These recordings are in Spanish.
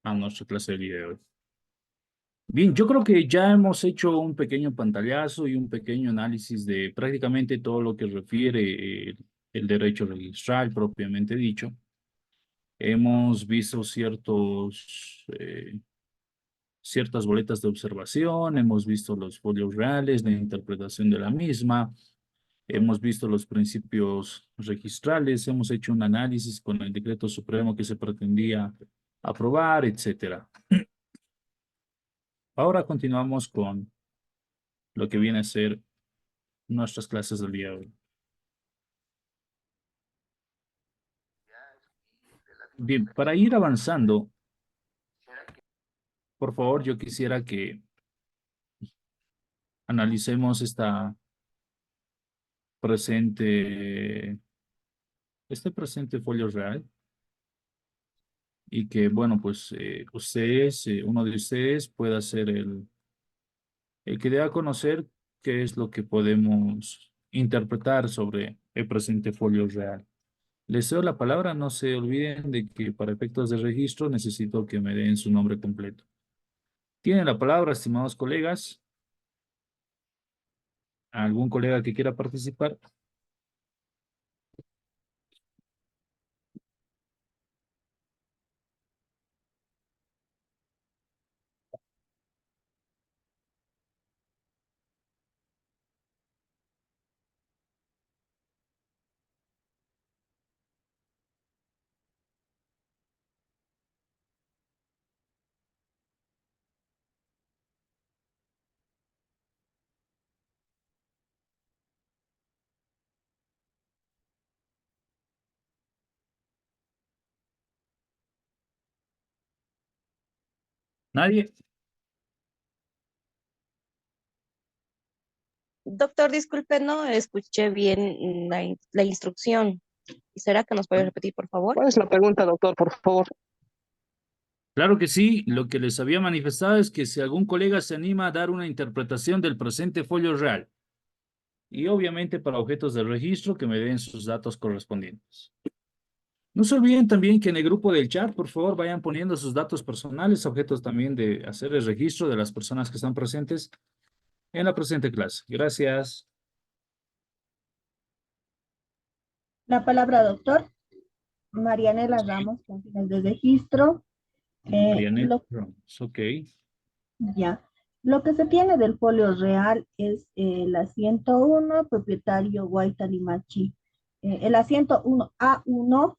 a nuestra clase del día de hoy. Bien, yo creo que ya hemos hecho un pequeño pantallazo y un pequeño análisis de prácticamente todo lo que refiere el derecho registral propiamente dicho. Hemos visto ciertas boletas de observación, hemos visto los folios reales, la interpretación de la misma, hemos visto los principios registrales, hemos hecho un análisis con el decreto supremo que se pretendía aprobar, etcétera. Ahora continuamos con lo que viene a ser nuestras clases del día de hoy. Bien, para ir avanzando, por favor, yo quisiera que analicemos presente, este presente folio real y que, bueno, pues uno de ustedes pueda ser el que dé a conocer qué es lo que podemos interpretar sobre el presente folio real. Les doy la palabra, no se olviden de que para efectos de registro necesito que me den su nombre completo. Tienen la palabra, estimados colegas. ¿Algún colega que quiera participar? ¿Nadie? Doctor, disculpe, no escuché bien la instrucción. ¿Será que nos puede repetir, por favor? ¿Cuál es la pregunta, doctor, por favor? Claro que sí. Lo que les había manifestado es que si algún colega se anima a dar una interpretación del presente folio real y obviamente para objetos de registro que me den sus datos correspondientes. No se olviden también que en el grupo del chat, por favor, vayan poniendo sus datos personales, objetos también de hacer el registro de las personas que están presentes en la presente clase. Gracias. La palabra, doctor. Marianela Ramos, con fines de registro. Marianne Lo, Ramos, ok. ya. Lo que se tiene del folio real es el asiento 1, propietario Guaita Limachi. El asiento 1A1,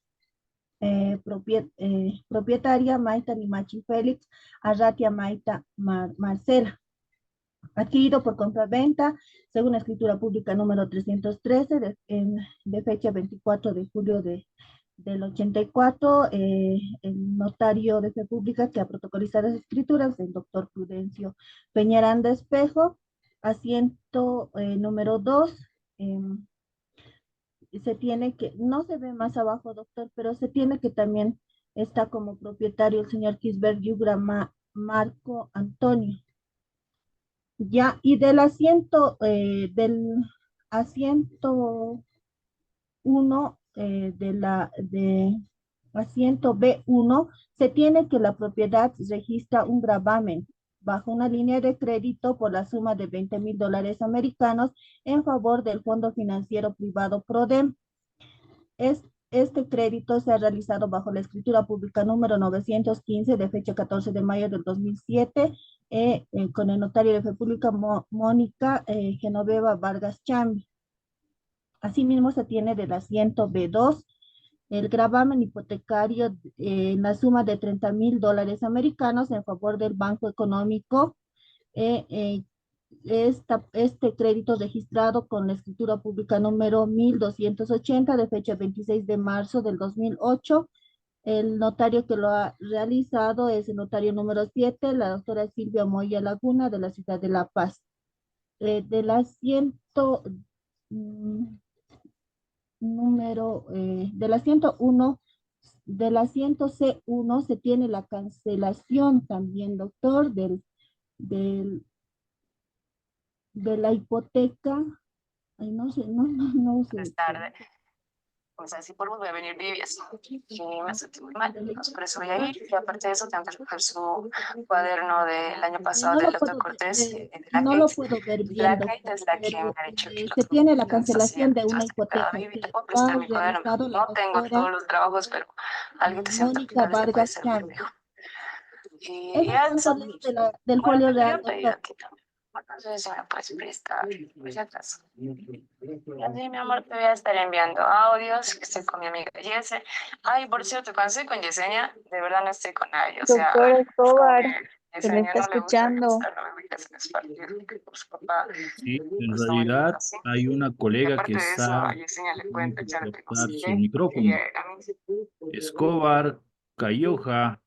propietaria Maita Limachi Félix, Arratia Maita Marcela. Adquirido por compra-venta, según la escritura pública número 313, de fecha 24 de julio del 84, el notario de fe pública que ha protocolizado las escrituras, el doctor Prudencio Peñaranda Espejo, asiento número 2, se tiene que, no se ve más abajo, doctor, pero se tiene que también está como propietario el señor Kisber Yugra Marco Antonio. Ya, y del asiento 1, de asiento B1, se tiene que la propiedad registra un gravamen bajo una línea de crédito por la suma de $20,000 americanos en favor del Fondo Financiero Privado PRODEM. Este crédito se ha realizado bajo la escritura pública número 915 de fecha 14 de mayo del 2007 con el notario de fe pública Mónica Genoveva Vargas Chambi. Asimismo se tiene del asiento B2 el gravamen hipotecario en la suma de $30,000 americanos en favor del Banco Económico. eh, eh, este crédito registrado con la escritura pública número 1280 de fecha 26 de marzo del 2008. El notario que lo ha realizado es el notario número 7, la doctora Silvia Moya Laguna de la ciudad de La Paz. Del asiento del asiento 1, del asiento C1 se tiene la cancelación también, doctor, del, de la hipoteca. Ay, no sé, no sé. Buenas tardes. pues así por voy a venir Vivias. Y me sentí muy mal, entonces por eso voy a ir. Y aparte de eso, tengo que recoger su cuaderno del año pasado No del lo doctor puedo, Cortés, de la no lo Kate. puedo ver La bien, Kate doctor, es la que me pero ha dicho que se los tiene la documentos así, cancelación de una has explicado, hipoteca Vivi, te que puedo ha prestar mi cuaderno. realizado la No tengo todos doctora los trabajos, pero alguien te siento que Mónica tal vez te puede Vargas servir, Chávez. mejor. Y Es en ya cuanto eso. al hecho del Bueno, folio te real, había pedido doctor. aquí también. Bueno, no sé si me puedes prestar, por si acaso. Y así, mi amor, te voy a estar enviando audios, que estoy con mi amiga Yese. Ay, por cierto, cuando estoy con Yesenia, de verdad no estoy con nadie. O sea, Doctor es como Escobar, que se le Yesenia está no le gusta que escuchando. estar en ubicaciones partidas, porque por su papá, Sí, en pues no me realidad así. hay una Y colega que aparte de eso, está a Yesenia le cuento, echar que no sé cortar su qué. Y micrófono. a mí Escobar, Cayoja.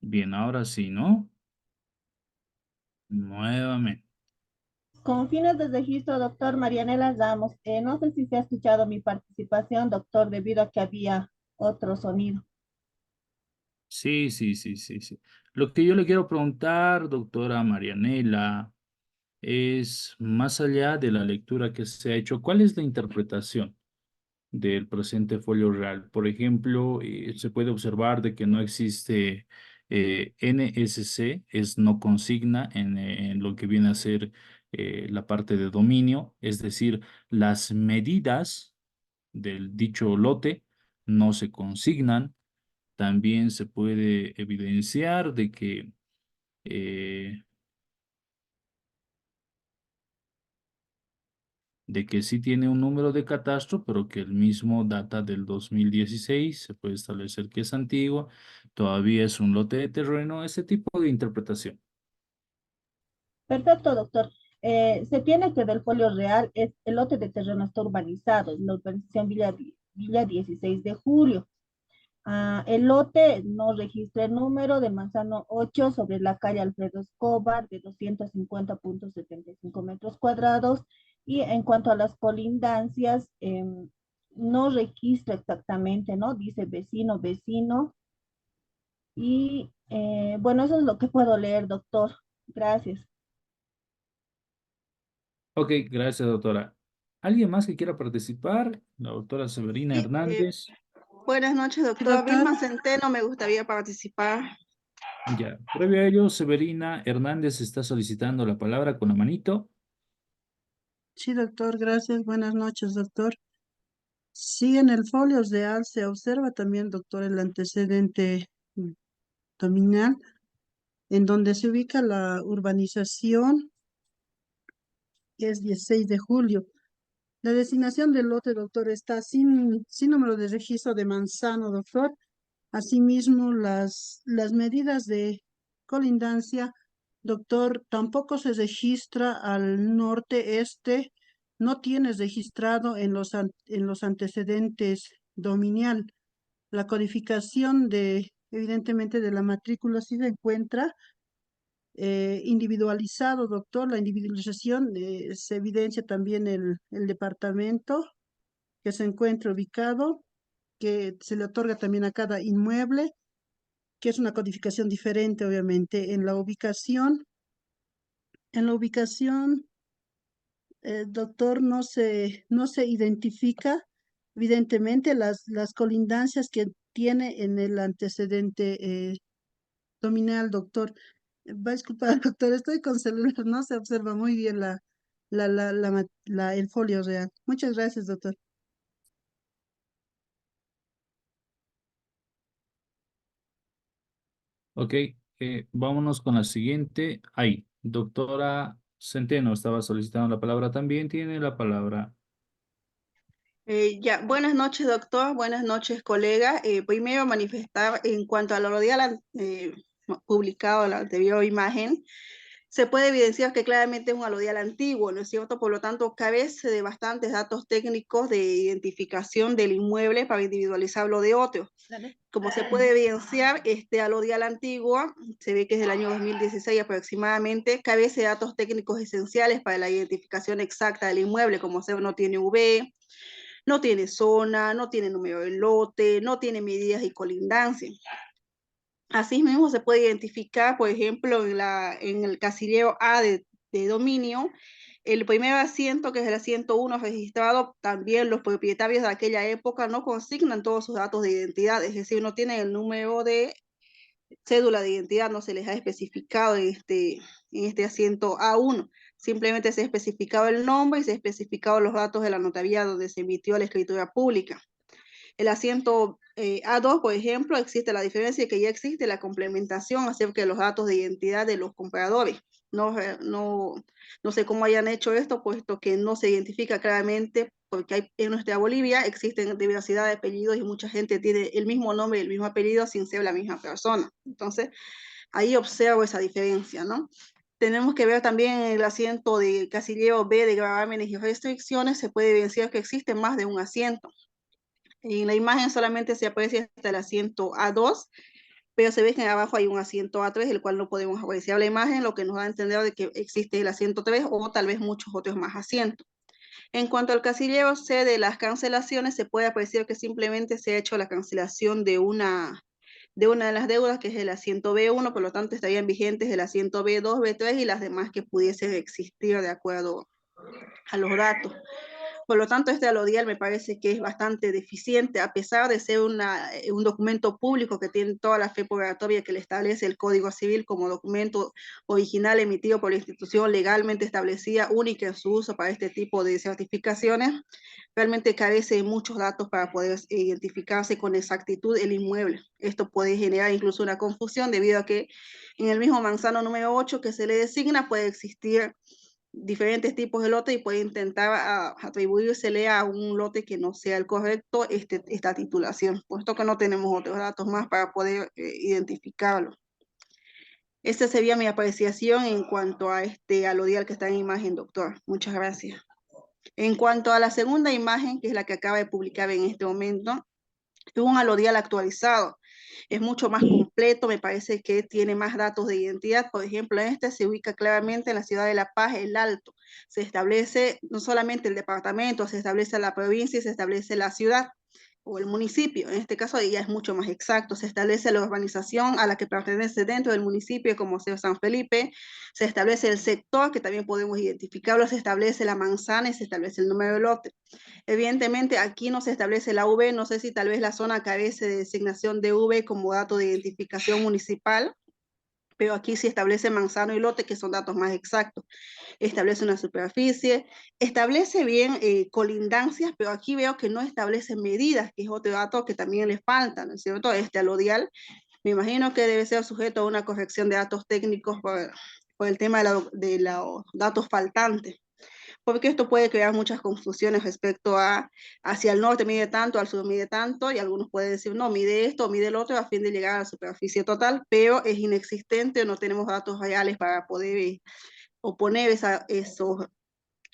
Bien, ahora sí, ¿no? Nuevamente. Con fines de registro, doctor Marianela Ramos, no sé si se ha escuchado mi participación, doctor, debido a que había otro sonido. Sí, sí, sí, sí, sí. Lo que yo le quiero preguntar, doctora Marianela, es más allá de la lectura que se ha hecho, ¿cuál es la interpretación del presente folio real? Por ejemplo, se puede observar de que no existe NSC, es no consigna en lo que viene a ser la parte de dominio, es decir, las medidas del dicho lote no se consignan. También se puede evidenciar eh, de que sí tiene un número de catastro, pero que el mismo data del 2016, se puede establecer que es antiguo, todavía es un lote de terreno, ese tipo de interpretación. Perfecto, doctor. Se tiene que del folio real es el lote de terreno está urbanizado, la urbanización Villa 16 de Julio. El lote no registra el número de Manzano 8 sobre la calle Alfredo Escobar de 250.75 metros cuadrados. Y en cuanto a las colindancias, no registra exactamente, ¿no? Dice vecino, vecino. Y bueno, eso es lo que puedo leer, doctor. Gracias. Ok, gracias, doctora. ¿Alguien más que quiera participar? La doctora Severina Sí, Hernández. buenas noches, doctor. Doctor. Vilma Centeno, me gustaría participar. Ya, previo a ello, Severina Hernández está solicitando la palabra con la manito. Sí, doctor, gracias. Buenas noches, doctor. Sí, en el folio real se observa también, doctor, el antecedente dominal, en donde se ubica la urbanización, que es 16 de julio. La designación del lote, doctor, está sin número de registro de manzano, doctor. Asimismo, las medidas de colindancia, doctor, tampoco se registra al norte-este, no tienes registrado en los antecedentes dominial. La codificación evidentemente, de la matrícula sí se encuentra individualizado, doctor. La individualización se evidencia también el departamento que se encuentra ubicado, que se le otorga también a cada inmueble, que es una codificación diferente, obviamente. En la ubicación, doctor, no se identifica, evidentemente, las colindancias que tiene en el antecedente dominal, doctor. Va a disculpar, doctor, estoy con celular, no se observa muy bien el folio real. Muchas gracias, doctor. Ok, vámonos con la siguiente. Ahí, doctora Centeno estaba solicitando la palabra también. Tiene la palabra. Ya, buenas noches, doctor. Buenas noches, colega. Primero manifestar en cuanto a lo dial publicado, la anterior imagen, se puede evidenciar que claramente es un alodial antiguo, ¿no es cierto? Por lo tanto, carece de bastantes datos técnicos de identificación del inmueble para individualizarlo de otro. Como se puede evidenciar, este alodial antiguo, se ve que es del año 2016 aproximadamente, carece de datos técnicos esenciales para la identificación exacta del inmueble, como no tiene V, no tiene zona, no tiene número de lote, no tiene medidas y colindancia. Asimismo, se puede identificar, por ejemplo, en el casillero A de de dominio. El primer asiento, que es el asiento 1 registrado, también los propietarios de aquella época no consignan todos sus datos de identidad, es decir, no tienen el número de cédula de identidad, no se les ha especificado en este asiento A1. Simplemente se ha especificado el nombre y se ha especificado los datos de la notaría donde se emitió la escritura pública. El asiento A2, por ejemplo, existe la diferencia que ya existe la complementación acerca de los datos de identidad de los compradores. No sé cómo hayan hecho esto, puesto que no se identifica claramente, porque en nuestra Bolivia existen diversidad de apellidos y mucha gente tiene el mismo nombre y el mismo apellido sin ser la misma persona. Entonces, ahí observo esa diferencia, ¿no? Tenemos que ver también en el asiento de casillero B de gravámenes y restricciones, se puede evidenciar que existe más de un asiento. En la imagen solamente se aprecia hasta el asiento A2, pero se ve que abajo hay un asiento A3, el cual no podemos apreciar la imagen, lo que nos da a entender de que existe el asiento 3 o tal vez muchos otros más asientos. En cuanto al casillero C de las cancelaciones, se puede apreciar que simplemente se ha hecho la cancelación de una de las deudas, que es el asiento B1, por lo tanto estarían vigentes el asiento B2, B3 y las demás que pudiesen existir de acuerdo a los datos. Por lo tanto, este alodial me parece que es bastante deficiente, a pesar de ser un documento público que tiene toda la fe probatoria que le establece el Código Civil como documento original emitido por la institución legalmente establecida, única en su uso para este tipo de certificaciones. Realmente carece de muchos datos para poder identificarse con exactitud el inmueble. Esto puede generar incluso una confusión debido a que en el mismo manzano número 8 que se le designa puede existir diferentes tipos de lote y puede intentar atribuírsele a un lote que no sea el correcto esta titulación, puesto que no tenemos otros datos más para poder identificarlo. Esta sería mi apreciación en cuanto a este alodial que está en imagen, doctor. Muchas gracias. En cuanto a la segunda imagen, que es la que acaba de publicar en este momento, es un alodial actualizado. Es mucho más completo, me parece que tiene más datos de identidad. Por ejemplo, este se ubica claramente en la ciudad de La Paz, El Alto. Se establece no solamente el departamento, se establece la provincia y se establece la ciudad o el municipio. En este caso ya es mucho más exacto. Se establece la urbanización a la que pertenece dentro del municipio, como sea San Felipe. Se establece el sector, que también podemos identificarlo. Se establece la manzana y se establece el número de lote. Evidentemente aquí no se establece la V, no sé si tal vez la zona carece de designación de V como dato de identificación municipal, pero aquí sí establece manzano y lote, que son datos más exactos. Establece una superficie, establece bien colindancias, pero aquí veo que no establece medidas, que es otro dato que también le falta, ¿no es cierto? Este alodial, me imagino que debe ser sujeto a una corrección de datos técnicos por el tema de los datos faltantes, porque esto puede crear muchas confusiones respecto a hacia el norte mide tanto, al sur mide tanto, y algunos pueden decir, no, mide esto o mide el otro a fin de llegar a la superficie total, pero es inexistente, no tenemos datos reales para poder oponer esos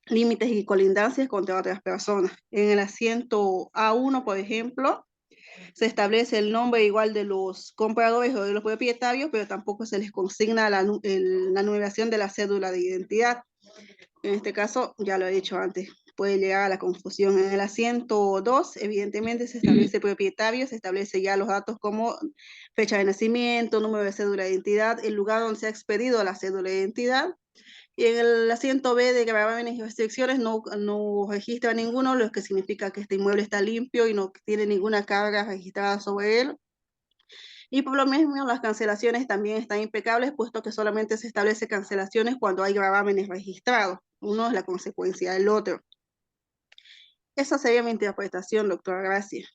límites y colindancias contra otras personas. En el asiento A1, por ejemplo, se establece el nombre igual de los compradores o de los propietarios, pero tampoco se les consigna la numeración de la cédula de identidad. En este caso, ya lo he dicho antes, puede llegar a la confusión. En el asiento 2, evidentemente se establece propietario, se establece ya los datos como fecha de nacimiento, número de cédula de identidad, el lugar donde se ha expedido la cédula de identidad. Y en el asiento B de gravámenes y restricciones no registra ninguno, lo que significa que este inmueble está limpio y no tiene ninguna carga registrada sobre él. Y por lo mismo, las cancelaciones también están impecables, puesto que solamente se establece cancelaciones cuando hay gravámenes registrados. Uno es la consecuencia del otro. Esa sería mi interpretación, doctora. Gracias.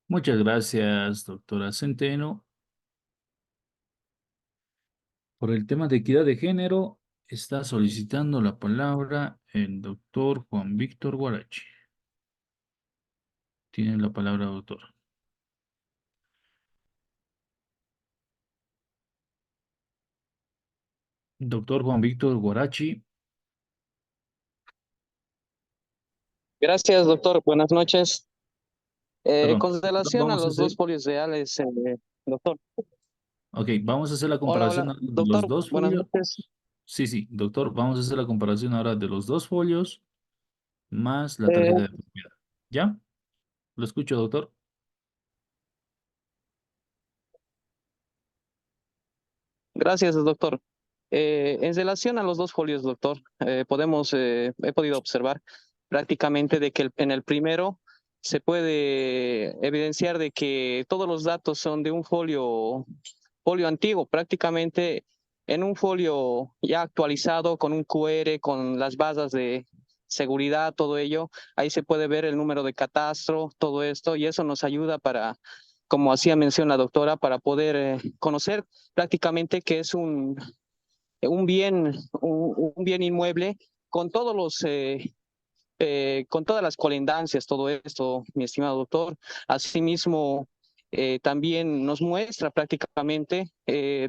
Muchas gracias, doctora Centeno. Por el tema de equidad de género, está solicitando la palabra el doctor Juan Víctor Guarachi. Tiene la palabra, doctor. Doctor Juan Víctor Guarachi. Gracias, doctor. Buenas noches. Perdón, Con relación a vamos a los hacer, dos folios reales, doctor. ok, vamos a hacer la Hola, comparación hola. ahora de los Doctor, dos buenas folios. noches. Sí, sí, doctor, vamos a hacer la comparación ahora de los dos folios más la Eh, tarjeta de propiedad. ¿Ya? Lo escucho, doctor. Gracias, doctor. En relación a los dos folios, doctor, he podido observar prácticamente de que en el primero se puede evidenciar de que todos los datos son de un folio antiguo, prácticamente en un folio ya actualizado con un QR, con las bases de seguridad, todo ello. Ahí se puede ver el número de catastro, todo esto, y eso nos ayuda para, como hacía mención la doctora, para poder conocer prácticamente que es un bien inmueble con todos con todas las colindancias, todo esto, mi estimado doctor. Asimismo, también nos muestra prácticamente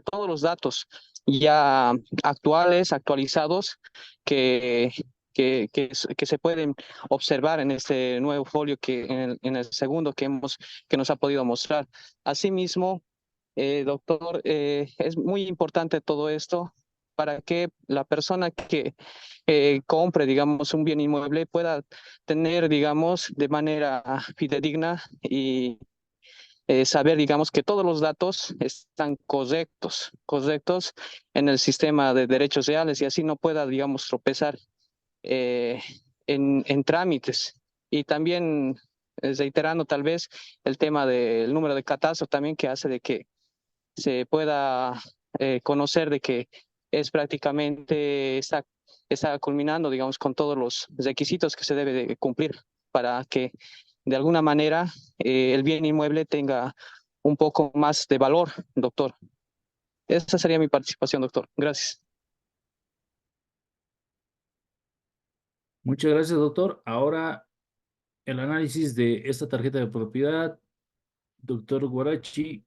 todos los datos ya actualizados, que, que se pueden observar en este nuevo folio en el segundo que nos ha podido mostrar. Asimismo, doctor, es muy importante todo esto para que la persona que compre, digamos, un bien inmueble pueda tener, digamos, de manera fidedigna y saber, digamos, que todos los datos están correctos en el sistema de derechos reales, y así no pueda, digamos, tropezar eh, en trámites. Y también reiterando tal vez el tema del número de catastro también, que hace de que se pueda conocer de que es prácticamente, está culminando, digamos, con todos los requisitos que se debe de cumplir para que de alguna manera el bien inmueble tenga un poco más de valor, doctor. Esa sería mi participación, doctor. Gracias. Muchas gracias, doctor. Ahora el análisis de esta tarjeta de propiedad, doctor Guarachi.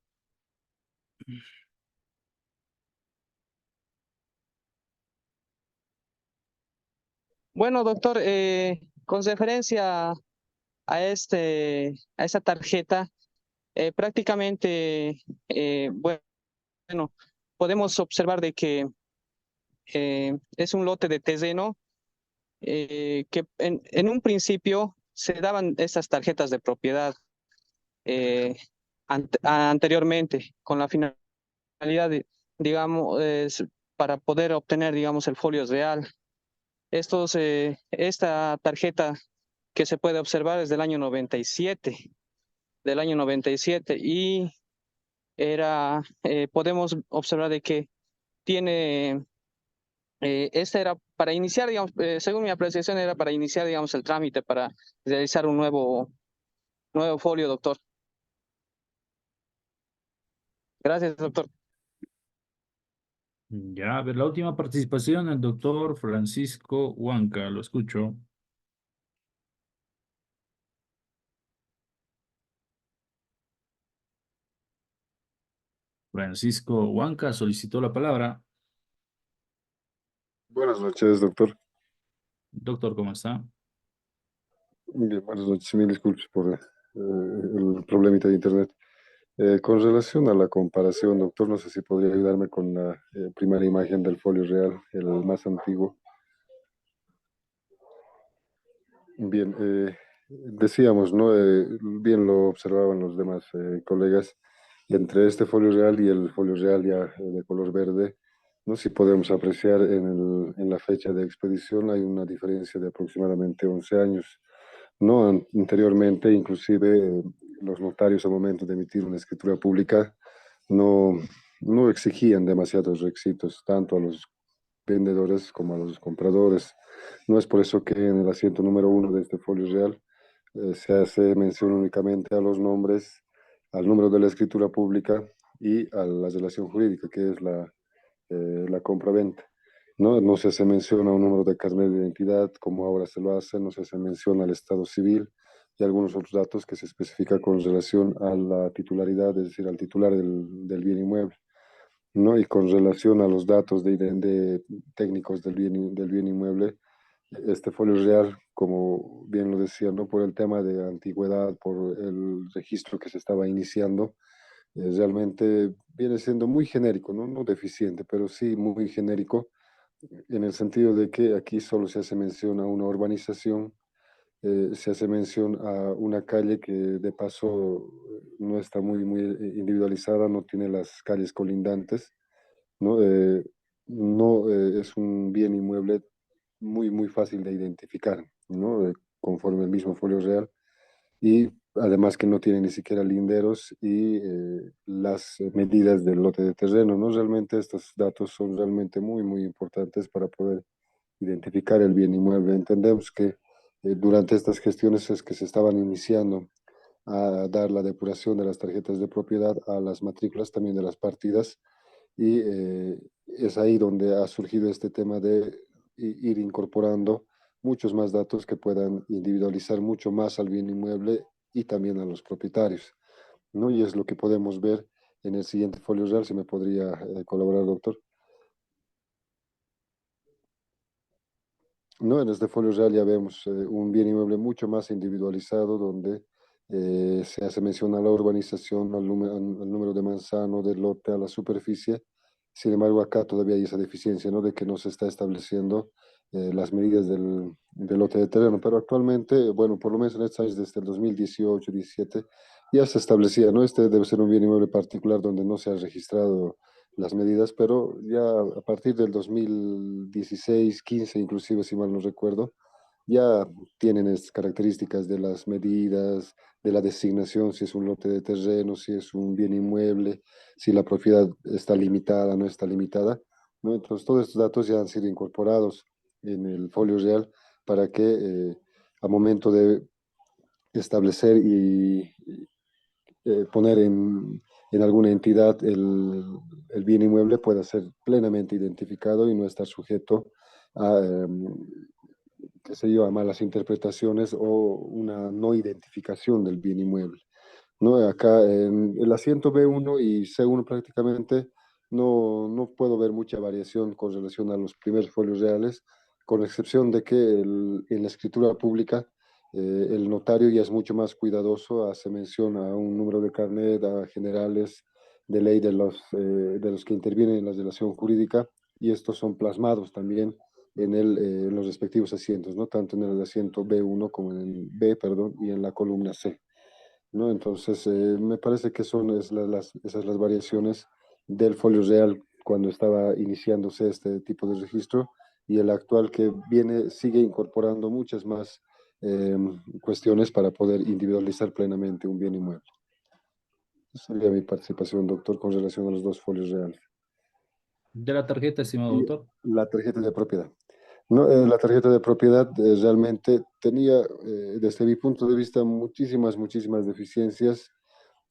Bueno, doctor, con referencia a esta tarjeta, prácticamente, bueno, podemos observar de que es un lote de terreno que en un principio se daban estas tarjetas de propiedad anteriormente con la finalidad de, digamos, para poder obtener, digamos, el folio real. Esta tarjeta que se puede observar es del año 97, y podemos observar de que tiene, esta era para iniciar, digamos, según mi apreciación, era para iniciar, digamos, el trámite para realizar un nuevo folio, doctor. Gracias, doctor. Ya, a ver, la última participación, el doctor Francisco Huanca, lo escucho. Francisco Huanca solicitó la palabra. Buenas noches, doctor. Doctor, ¿cómo está? Bien, buenas noches. Mil disculpas por el problemita de internet. Con relación a la comparación, doctor, no sé si podría ayudarme con la primera imagen del folio real, el más antiguo. Bien, decíamos, ¿no? Bien lo observaban los demás colegas, entre este folio real y el folio real ya de color verde, ¿no? Si podemos apreciar en la fecha de expedición hay una diferencia de aproximadamente 11 años, ¿no? Anteriormente, inclusive, los notarios al momento de emitir una escritura pública no, no exigían demasiados requisitos, tanto a los vendedores como a los compradores. No es por eso que en el asiento número 1 de este folio real se hace mención únicamente a los nombres, al número de la escritura pública y a la relación jurídica, que es la compra-venta. No se hace mención a un número de carnet de identidad, como ahora se lo hace, no se hace mención al estado civil y algunos otros datos que se especifica con relación a la titularidad, es decir, al titular del bien inmueble. ¿No? Y con relación a los datos de técnicos del bien inmueble, este folio real, como bien lo decía, ¿no? Por el tema de antigüedad, por el registro que se estaba iniciando, realmente viene siendo muy genérico, ¿no? No deficiente, pero sí muy genérico, en el sentido de que aquí solo se hace mención a una urbanización, se hace mención a una calle que de paso no está muy individualizada, no tiene las calles colindantes, ¿no? no es un bien inmueble muy fácil de identificar, ¿no? Conforme el mismo folio real. Y además que no tiene ni siquiera linderos y las medidas del lote de terreno, ¿no? Realmente estos datos son realmente muy importantes para poder identificar el bien inmueble. Entendemos que durante estas gestiones es que se estaban iniciando a dar la depuración de las tarjetas de propiedad a las matrículas también de las partidas y es ahí donde ha surgido este tema de ir incorporando muchos más datos que puedan individualizar mucho más al bien inmueble y también a los propietarios, ¿no? Y es lo que podemos ver en el siguiente folio real, si me podría colaborar, doctor. No, en este folio real ya vemos un bien inmueble mucho más individualizado donde se hace mención a la urbanización, al número de manzano, del lote, a la superficie. Sin embargo, acá todavía hay esa deficiencia, ¿no? De que no se está estableciendo las medidas del lote de terreno. Pero actualmente, bueno, por lo menos en estos años, desde el 2018, 17, ya se establecía, ¿no? Este debe ser un bien inmueble particular donde no se ha registrado las medidas, pero ya a partir del 2016, 15, inclusive, si mal no recuerdo, ya tienen estas características de las medidas, de la designación, si es un lote de terreno, si es un bien inmueble, si la propiedad está limitada, no está limitada, ¿no? Entonces, todos estos datos ya han sido incorporados en el folio real para que a momento de establecer y poner en alguna entidad el bien inmueble pueda ser plenamente identificado y no estar sujeto a, qué sé yo, a malas interpretaciones o una no identificación del bien inmueble, ¿no? Acá en el asiento B1 y C1 prácticamente no puedo ver mucha variación con relación a los primeros folios reales, con excepción de que en la escritura pública el notario ya es mucho más cuidadoso, hace mención a un número de carnet, a generales de ley de los que intervienen en la relación jurídica, y estos son plasmados también en los respectivos asientos, ¿no? Tanto en el asiento B1 como en el B, perdón, y en la columna C, ¿no? Entonces, me parece que son esas las variaciones del folio real cuando estaba iniciándose este tipo de registro y el actual que viene sigue incorporando muchas más cuestiones para poder individualizar plenamente un bien inmueble. Esa sería mi participación, doctor, con relación a los dos folios reales. De la tarjeta, estimado Y doctor. la tarjeta de propiedad. No, la tarjeta de propiedad realmente tenía, desde mi punto de vista, muchísimas deficiencias.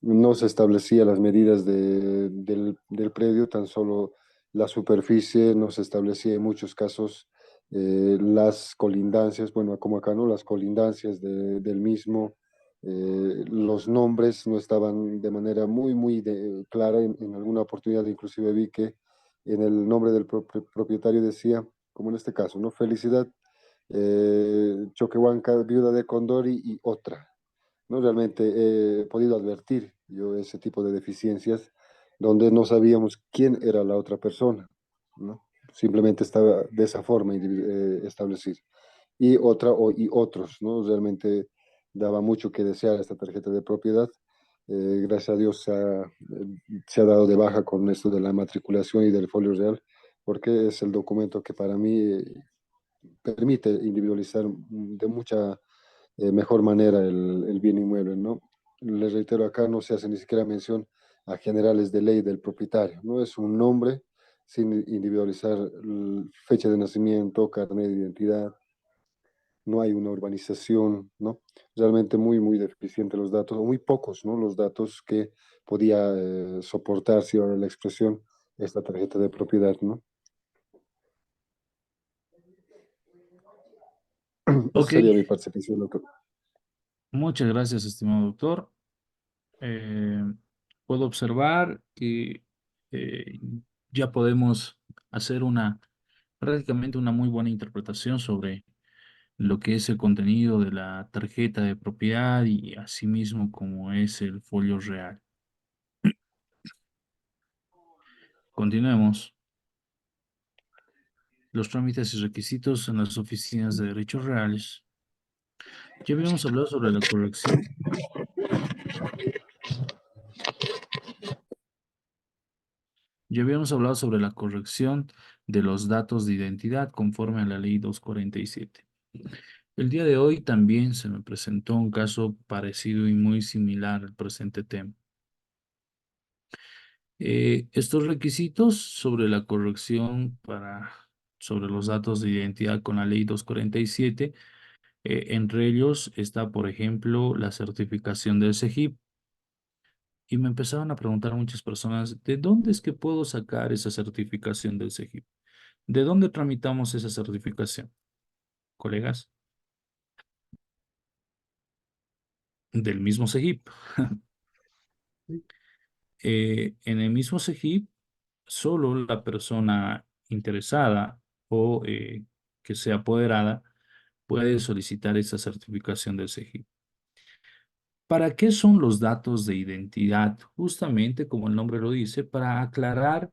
No se establecía las medidas del predio, tan solo la superficie, no se establecía en muchos casos las colindancias, bueno, como acá, ¿no? Las colindancias del mismo, los nombres no estaban de manera muy clara. En alguna oportunidad inclusive vi que en el nombre del propietario decía, como en este caso, ¿no? Felicidad Choquehuanca, viuda de Condori y otra. ¿No? Realmente he podido advertir yo ese tipo de deficiencias donde no sabíamos quién era la otra persona, ¿no? Simplemente estaba de esa forma establecido. Y otra y otros, ¿no? Realmente daba mucho que desear esta tarjeta de propiedad. Gracias a Dios se ha dado de baja con esto de la matriculación y del folio real, porque es el documento que para mí permite individualizar de mucha mejor manera el bien inmueble, ¿no? Les reitero, acá no se hace ni siquiera mención a generales de ley del propietario, ¿no? Es un nombre sin individualizar fecha de nacimiento, carnet de identidad, no hay una urbanización, ¿no? Realmente muy deficiente los datos, o muy pocos, ¿no? Los datos que podía soportar, si ahora la expresión, esta tarjeta de propiedad, ¿no? Esa Ok, sería mi participación, doctor. muchas gracias, estimado doctor. Eh, Puedo observar que eh, ya podemos hacer prácticamente una muy buena interpretación sobre lo que es el contenido de la tarjeta de propiedad y asimismo como es el folio real. Continuemos. Los trámites y requisitos en las oficinas de derechos reales. Ya habíamos hablado sobre la corrección. Ya habíamos hablado sobre la corrección de los datos de identidad conforme a la ley 247. El día de hoy también se me presentó un caso parecido y muy similar al presente tema. Estos requisitos sobre la corrección sobre los datos de identidad con la ley 247, entre ellos está, por ejemplo, la certificación del CEGIP. Y me empezaron a preguntar muchas personas, ¿de dónde es que puedo sacar esa certificación del CEGIP? ¿De dónde tramitamos esa certificación? Colegas, del mismo CEGIP. En el mismo CEGIP, solo la persona interesada o que sea apoderada puede solicitar esa certificación del CEGIP. ¿Para qué son los datos de identidad? Justamente, como el nombre lo dice, para aclarar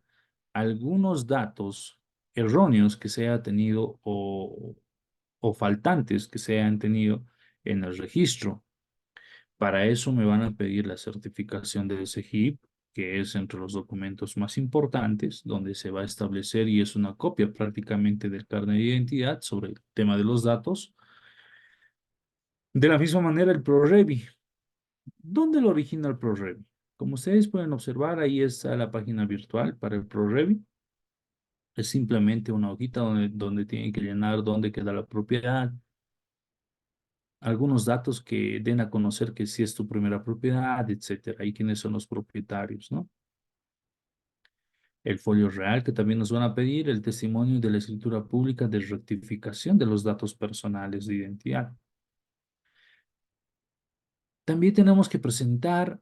algunos datos erróneos que se haya tenido o faltantes que se hayan tenido en el registro. Para eso me van a pedir la certificación del CEGIP, que es entre los documentos más importantes, donde se va a establecer y es una copia prácticamente del carnet de identidad sobre el tema de los datos. De la misma manera, el ProRevi. ¿Dónde lo origina el ProRevi? Como ustedes pueden observar, ahí está la página virtual para el ProRevi. Es simplemente una hojita donde tienen que llenar dónde queda la propiedad, algunos datos que den a conocer que sí es tu primera propiedad, etcétera, y quiénes son los propietarios, ¿no? El folio real que también nos van a pedir, el testimonio de la escritura pública de rectificación de los datos personales de identidad. También tenemos que presentar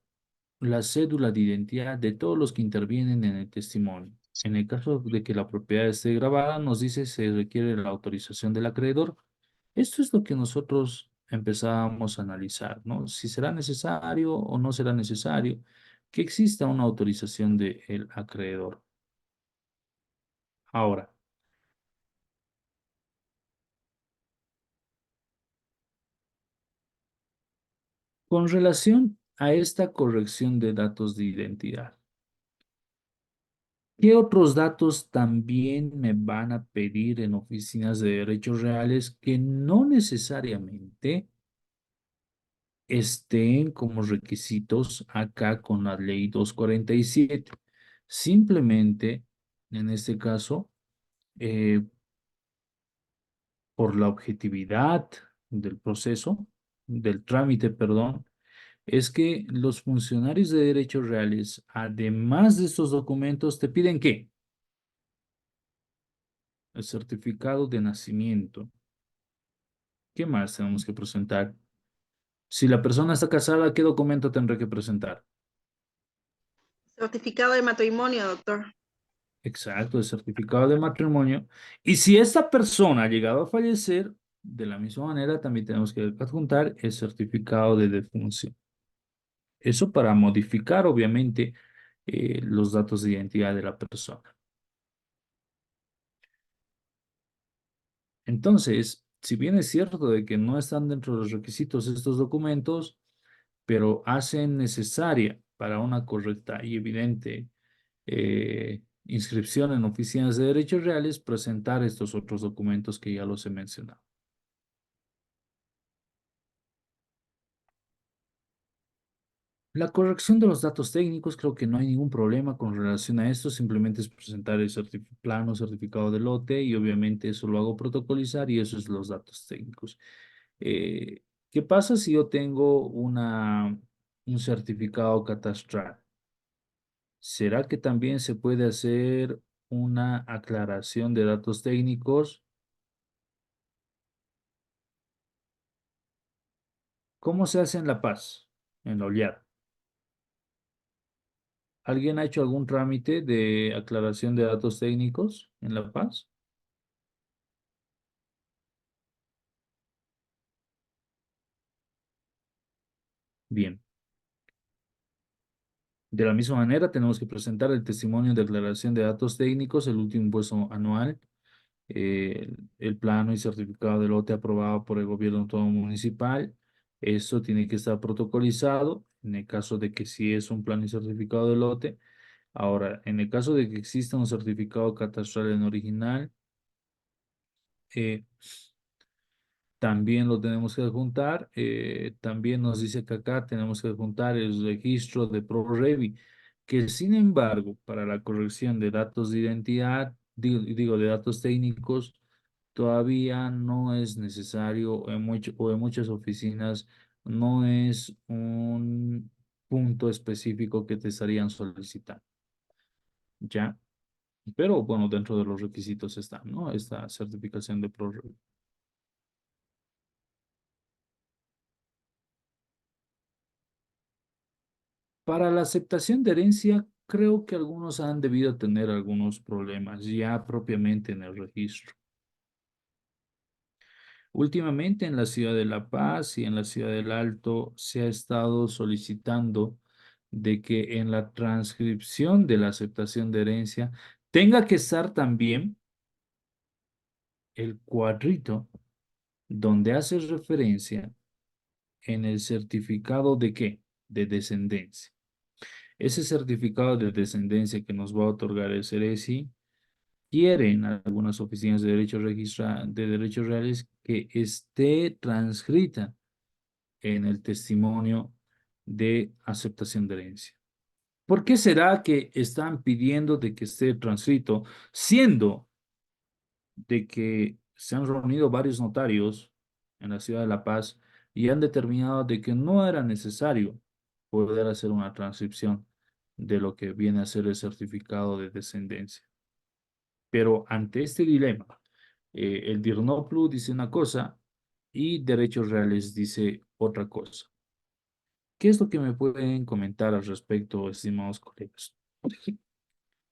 la cédula de identidad de todos los que intervienen en el testimonio. En el caso de que la propiedad esté grabada, nos dice se requiere la autorización del acreedor. Esto es lo que nosotros empezamos a analizar, ¿no? Si será necesario o no será necesario que exista una autorización del acreedor. Ahora, con relación a esta corrección de datos de identidad, ¿qué otros datos también me van a pedir en oficinas de derechos reales que no necesariamente estén como requisitos acá con la ley 247? Simplemente, en este caso, eh, por la objetividad del proceso, del trámite, perdón, es que los funcionarios de derechos reales, además de estos documentos, te piden ¿qué? El certificado de nacimiento. ¿Qué más tenemos que presentar? Si la persona está casada, ¿qué documento tendrá que presentar? Certificado de matrimonio, doctor. Exacto, el certificado de matrimonio. Y si esta persona ha llegado a fallecer, de la misma manera también tenemos que adjuntar el certificado de defunción. Eso para modificar, obviamente, los datos de identidad de la persona. Entonces, si bien es cierto de que no están dentro de los requisitos estos documentos, pero hacen necesaria para una correcta y evidente inscripción en oficinas de derechos reales presentar estos otros documentos que ya los he mencionado. La corrección de los datos técnicos, creo que no hay ningún problema con relación a esto, simplemente es presentar el plano certificado de lote y obviamente eso lo hago protocolizar y eso es los datos técnicos. Eh, ¿Qué pasa si yo tengo un certificado catastral? ¿Será que también se puede hacer una aclaración de datos técnicos? ¿Cómo se hace en La Paz, en la Oliada? ¿Alguien ha hecho algún trámite de aclaración de datos técnicos en La Paz? Bien. De la misma manera, tenemos que presentar el testimonio de aclaración de datos técnicos, el último impuesto anual, el plano y certificado de lote aprobado por el gobierno autónomo municipal. Esto tiene que estar protocolizado. En el caso de que si es un plano y certificado de lote, Ahora, en el caso de que exista un certificado catastral en original, eh, también lo tenemos que adjuntar. También nos dice que acá tenemos que adjuntar el registro de ProRevi, que sin embargo, para la corrección de datos de identidad, digo de datos técnicos, todavía no es necesario o en muchas oficinas no es un punto específico que te estarían solicitando, ¿ya? Pero bueno, dentro de los requisitos está, ¿no? Esta certificación de ProRevi. Para la aceptación de herencia, creo que algunos han debido tener algunos problemas ya propiamente en el registro. Últimamente en la ciudad de La Paz y en la ciudad del Alto se ha estado solicitando de que en la transcripción de la aceptación de herencia tenga que estar también el cuadrito donde hace referencia en el certificado de ¿qué? De descendencia. Ese certificado de descendencia que nos va a otorgar el CERESI quieren algunas oficinas de de derechos reales que esté transcrita en el testimonio de aceptación de herencia. ¿Por qué será que están pidiendo de que esté transcrito, siendo de que se han reunido varios notarios en la ciudad de La Paz y han determinado de que no era necesario poder hacer una transcripción de lo que viene a ser el certificado de descendencia? Pero ante este dilema, el DIRNOPLU dice una cosa y Derechos Reales dice otra cosa. ¿Qué es lo que me pueden comentar al respecto, estimados colegas?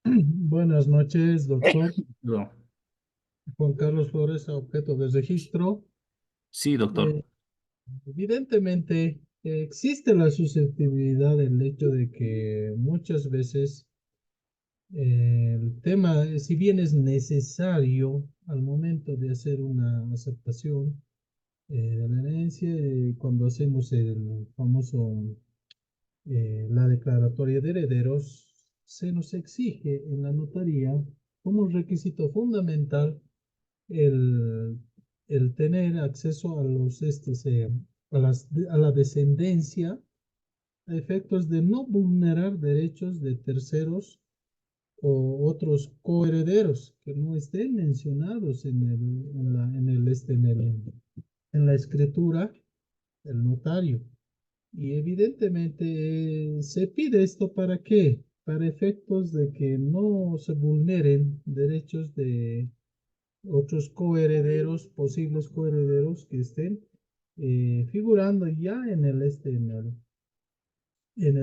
Buenas noches, doctor. No. Juan Carlos Flores, objeto de registro. Sí, doctor. Evidentemente, existe la susceptibilidad del hecho de que muchas veces el tema, si bien es necesario al momento de hacer una aceptación de la herencia, cuando hacemos el famoso, la declaratoria de herederos, se nos exige en la notaría como requisito fundamental el, el tener acceso a a la descendencia a efectos de no vulnerar derechos de terceros o otros coherederos que no estén mencionados en la escritura del notario. Y evidentemente se pide esto ¿para qué? Para efectos de que no se vulneren derechos de otros coherederos, posibles coherederos que estén figurando ya en el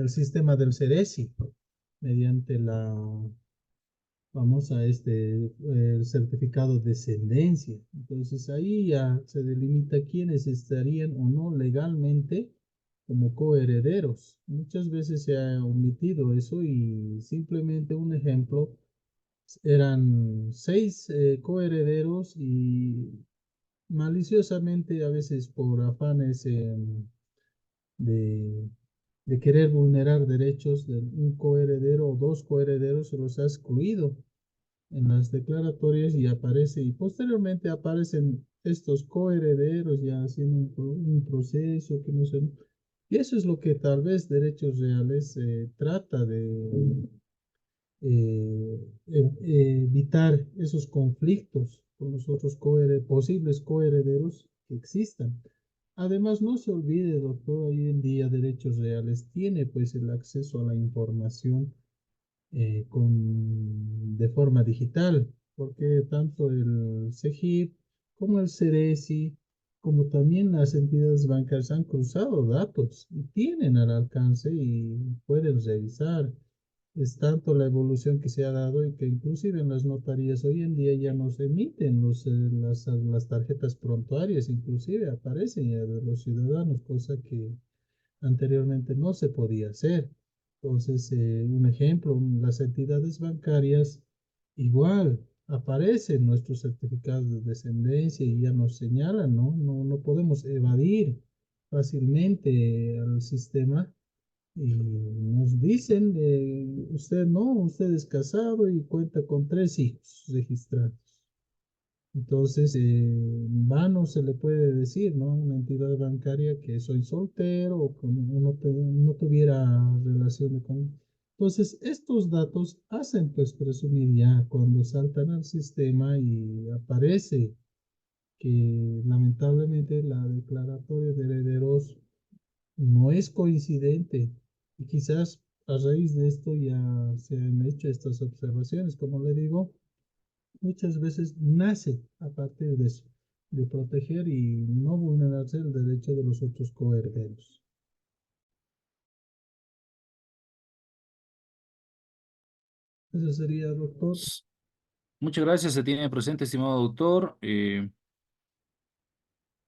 sistema del CERESI, mediante la famosa el certificado de descendencia. Entonces ahí ya se delimita quiénes estarían o no legalmente como coherederos. Muchas veces se ha omitido eso y simplemente un ejemplo, eran 6 coherederos y maliciosamente, a veces por afanes de, de querer vulnerar derechos de un coheredero o dos coherederos, se los ha excluido en las declaratorias y aparece, y posteriormente aparecen estos coherederos ya haciendo un proceso que no sé. Y eso es lo que tal vez Derechos Reales trata de evitar esos conflictos con los otros posibles coherederos que existan. Además, no se olvide, doctor, hoy en día Derechos Reales tiene pues el acceso a la información de forma digital, porque tanto el CEGIP como el CERESI, como también las entidades bancarias han cruzado datos y tienen al alcance y pueden revisar. Es tanto la evolución que se ha dado y que inclusive en las notarías hoy en día ya no se emiten las tarjetas prontuarias, inclusive aparecen ya de los ciudadanos, cosa que anteriormente no se podía hacer. Entonces, un ejemplo, las entidades bancarias igual aparecen nuestros certificados de descendencia y ya nos señalan, ¿no? No podemos evadir fácilmente al sistema y nos dicen, usted no, usted es casado y cuenta con 3 hijos registrados. Entonces, en vano se le puede decir, ¿no? A una entidad bancaria que soy soltero o que no tuviera relación con... Entonces, estos datos hacen pues presumir ya cuando saltan al sistema y aparece que lamentablemente la declaratoria de herederos no es coincidente. Y quizás a raíz de esto ya se han hecho estas observaciones, como le digo, muchas veces nace a partir de eso, de proteger y no vulnerarse el derecho de los otros coherederos. Eso sería, doctor. Muchas gracias, se tiene presente, estimado doctor.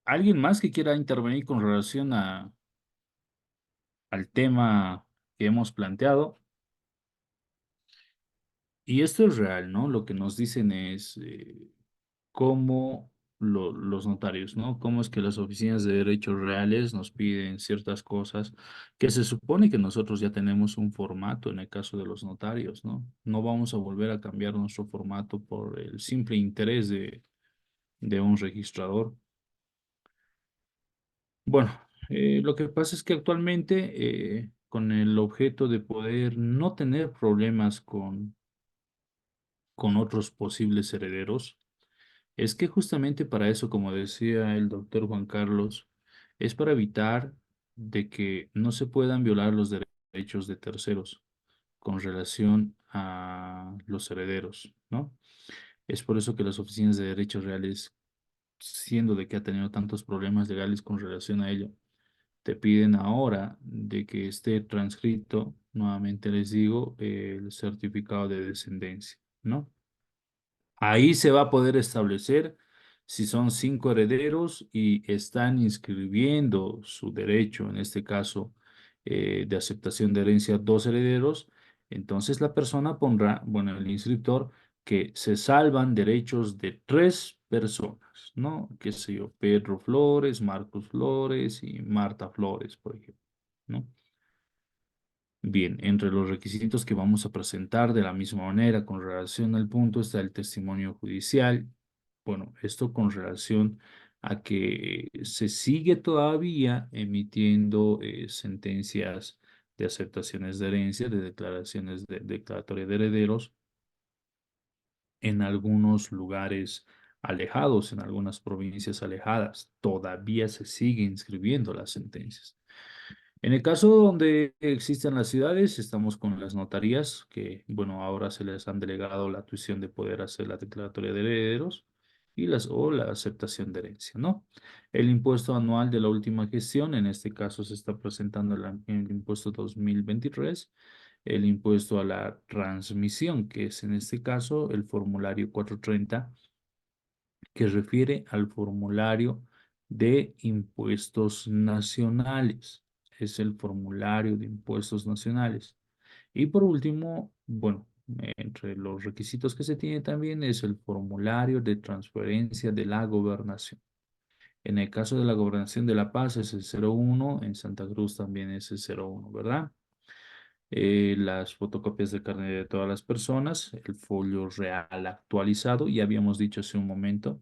¿Alguien más que quiera intervenir con relación al tema que hemos planteado? Y esto es real, ¿no? Lo que nos dicen es cómo los notarios, ¿no? Cómo es que las oficinas de derechos reales nos piden ciertas cosas que se supone que nosotros ya tenemos un formato en el caso de los notarios, ¿no? No vamos a volver a cambiar nuestro formato por el simple interés de un registrador. Bueno, lo que pasa es que actualmente, con el objeto de poder no tener problemas con otros posibles herederos, es que justamente para eso, como decía el doctor Juan Carlos, es para evitar de que no se puedan violar los derechos de terceros con relación a los herederos, ¿no? Es por eso que las oficinas de derechos reales, siendo de que ha tenido tantos problemas legales con relación a ello, te piden ahora de que esté transcrito, nuevamente les digo, el certificado de descendencia, ¿no? Ahí se va a poder establecer si son 5 herederos y están inscribiendo su derecho, en este caso de aceptación de herencia, 2 herederos, entonces la persona pondrá, bueno, el inscriptor, que se salvan derechos de 3 personas, ¿no? Qué sé yo, Pedro Flores, Marcos Flores y Marta Flores, por ejemplo, ¿no? Bien, entre los requisitos que vamos a presentar de la misma manera con relación al punto está el testimonio judicial. Bueno, esto con relación a que se sigue todavía emitiendo sentencias de aceptaciones de herencia, de declaraciones de declaratoria de herederos en algunos lugares alejados, en algunas provincias alejadas. Todavía se sigue inscribiendo las sentencias. En el caso donde existen las ciudades, estamos con las notarías, que, bueno, ahora se les han delegado la atribución de poder hacer la declaratoria de herederos o la aceptación de herencia, ¿no? El impuesto anual de la última gestión, en este caso se está presentando el impuesto 2023, el impuesto a la transmisión, que es en este caso el formulario 430, que refiere al formulario de impuestos nacionales. Es el formulario de impuestos nacionales. Y por último, bueno, entre los requisitos que se tiene también es el formulario de transferencia de la gobernación. En el caso de la gobernación de La Paz es el 01, en Santa Cruz también es el 01, ¿verdad? Las fotocopias de carnet de todas las personas, el folio real actualizado, ya habíamos dicho hace un momento,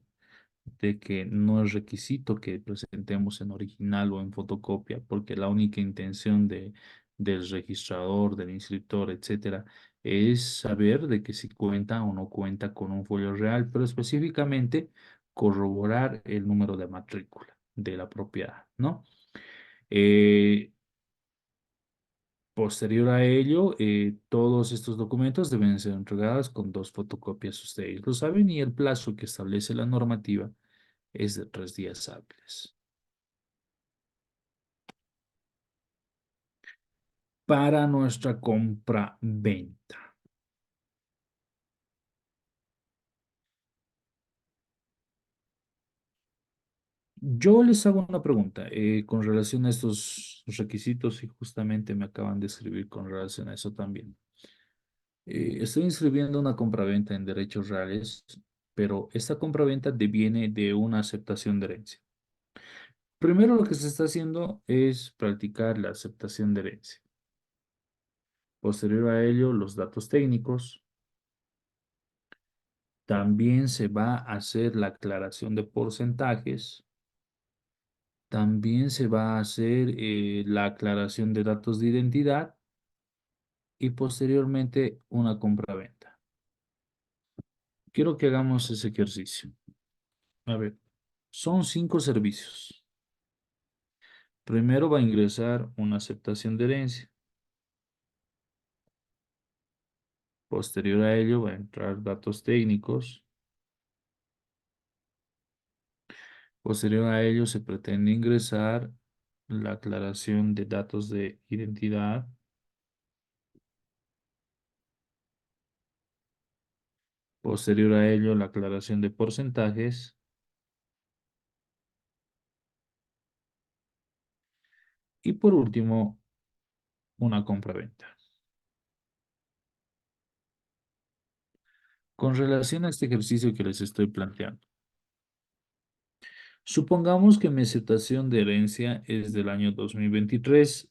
de que no es requisito que presentemos en original o en fotocopia, porque la única intención del registrador, del inscriptor, etcétera, es saber de que si cuenta o no cuenta con un folio real, pero específicamente corroborar el número de matrícula de la propiedad, ¿no? Eh, Posterior a ello, todos estos documentos deben ser entregados con 2 fotocopias. Ustedes lo saben y el plazo que establece la normativa es de 3 días hábiles. Para nuestra compra-venta. Yo les hago una pregunta con relación a estos requisitos y justamente me acaban de escribir con relación a eso también. Estoy inscribiendo una compraventa en derechos reales, pero esta compraventa deviene de una aceptación de herencia. Primero lo que se está haciendo es practicar la aceptación de herencia. Posterior a ello, los datos técnicos. También se va a hacer la aclaración de porcentajes. También se va a hacer la aclaración de datos de identidad y posteriormente una compra-venta. Quiero que hagamos ese ejercicio. A ver, son 5 servicios. Primero va a ingresar una aceptación de herencia. Posterior a ello va a entrar datos técnicos. Posterior a ello se pretende ingresar la aclaración de datos de identidad. Posterior a ello la aclaración de porcentajes. Y por último, una compra-venta. Con relación a este ejercicio que les estoy planteando, supongamos que mi aceptación de herencia es del año 2023,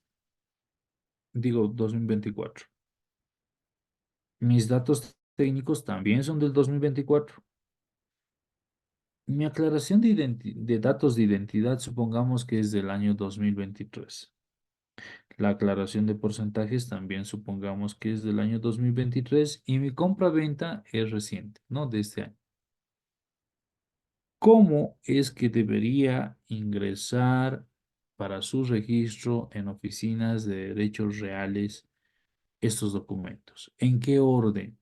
digo 2024. Mis datos técnicos también son del 2024. Mi aclaración de datos de identidad supongamos que es del año 2023. La aclaración de porcentajes también supongamos que es del año 2023 y mi compra-venta es reciente, ¿no? De este año. ¿Cómo es que debería ingresar para su registro en oficinas de derechos reales estos documentos? ¿En qué orden?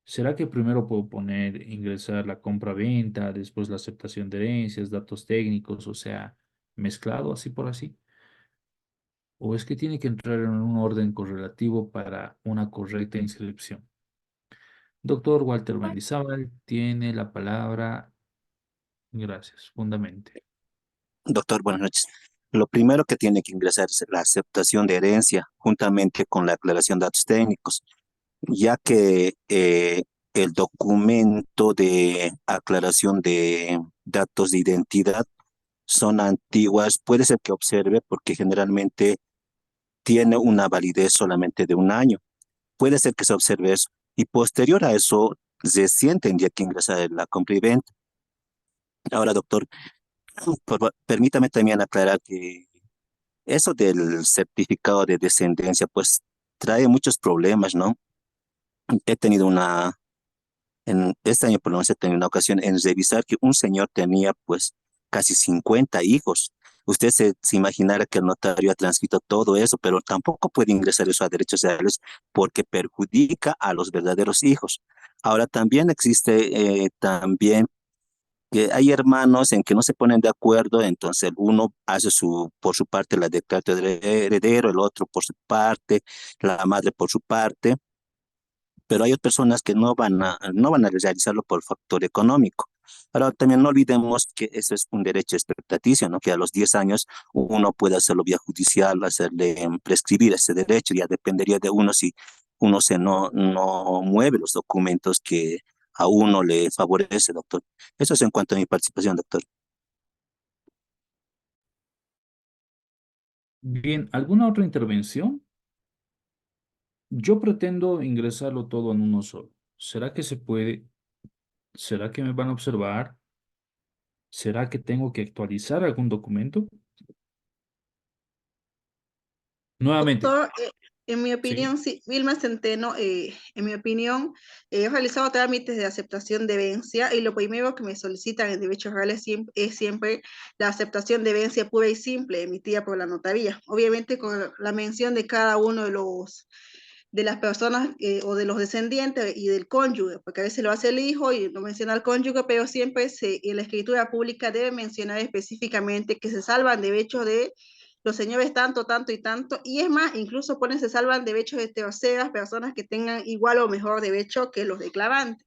¿Será que primero puedo ingresar la compra-venta, después la aceptación de herencias, datos técnicos, o sea, mezclado así por así? ¿O es que tiene que entrar en un orden correlativo para una correcta inscripción? Doctor Walter Mendizábal tiene la palabra. Gracias, fundamente. Doctor, buenas noches. Lo primero que tiene que ingresar es la aceptación de herencia juntamente con la aclaración de datos técnicos, ya que el documento de aclaración de datos de identidad son antiguas. Puede ser que observe porque generalmente tiene una validez solamente de un año. Puede ser que se observe eso. Y posterior a eso, recién tendría que ingresar la compra y venta. Ahora, doctor, permítame también aclarar que eso del certificado de descendencia, pues trae muchos problemas, ¿no? He tenido en este año por lo menos he tenido una ocasión en revisar que un señor tenía pues casi 50 hijos. Usted se imaginara que el notario ha transcrito todo eso, pero tampoco puede ingresar eso a derechos reales porque perjudica a los verdaderos hijos. Ahora también existe también que hay hermanos en que no se ponen de acuerdo, entonces uno hace por su parte la declaración de heredero, el otro por su parte, la madre por su parte, pero hay personas que no van a realizarlo por factor económico. Ahora también no olvidemos que eso es un derecho expectaticio, ¿no? Que a los 10 años uno puede hacerlo vía judicial, hacerle prescribir ese derecho, ya dependería de uno si uno no mueve los documentos que a uno le favorece, doctor. Eso es en cuanto a mi participación, doctor. Bien, ¿alguna otra intervención? Yo pretendo ingresarlo todo en uno solo. ¿Será que se puede? ¿Será que me van a observar? ¿Será que tengo que actualizar algún documento? Nuevamente, Doctor, en mi sí. opinión, sí, Vilma Centeno, en mi opinión, he realizado trámites de aceptación de herencia y lo primero que me solicitan en derechos reales es siempre la aceptación de herencia pura y simple emitida por la notaría, obviamente con la mención de cada uno de las personas o de los descendientes y del cónyuge, porque a veces lo hace el hijo y no menciona al cónyuge, pero siempre en la escritura pública debe mencionar específicamente que se salvan derechos de los señores tanto, tanto y tanto, y es más, incluso ponen se salvan derechos de terceras personas que tengan igual o mejor derecho que los declarantes.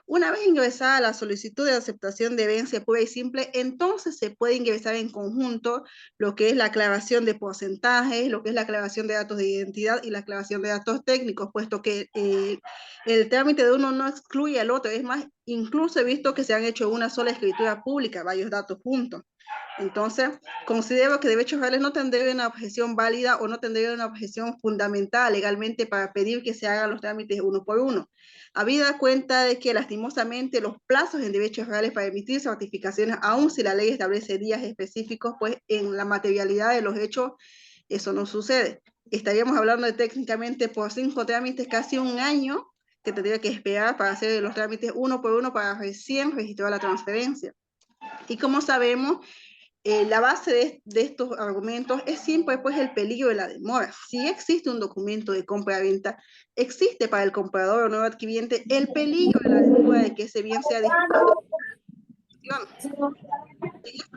Una vez ingresada la solicitud de aceptación de herencia pura y simple, entonces se puede ingresar en conjunto lo que es la aclaración de porcentajes, lo que es la aclaración de datos de identidad y la aclaración de datos técnicos, puesto que el trámite de uno no excluye al otro. Es más, incluso he visto que se han hecho una sola escritura pública, varios datos juntos. Entonces, considero que derechos reales no tendría una objeción válida o no tendría una objeción fundamental legalmente para pedir que se hagan los trámites uno por uno. Habida cuenta de que lastimosamente los plazos en derechos reales para emitir certificaciones, aun si la ley establece días específicos, pues en la materialidad de los hechos eso no sucede. Estaríamos hablando de técnicamente por 5 trámites, casi un año que tendría que esperar para hacer los trámites uno por uno para recién registrar la transferencia. Y como sabemos, la base de estos argumentos es siempre pues el peligro de la demora. Si existe un documento de compra-venta, existe para el comprador o nuevo adquiriente el peligro de la demora de que ese bien sea dispuesto.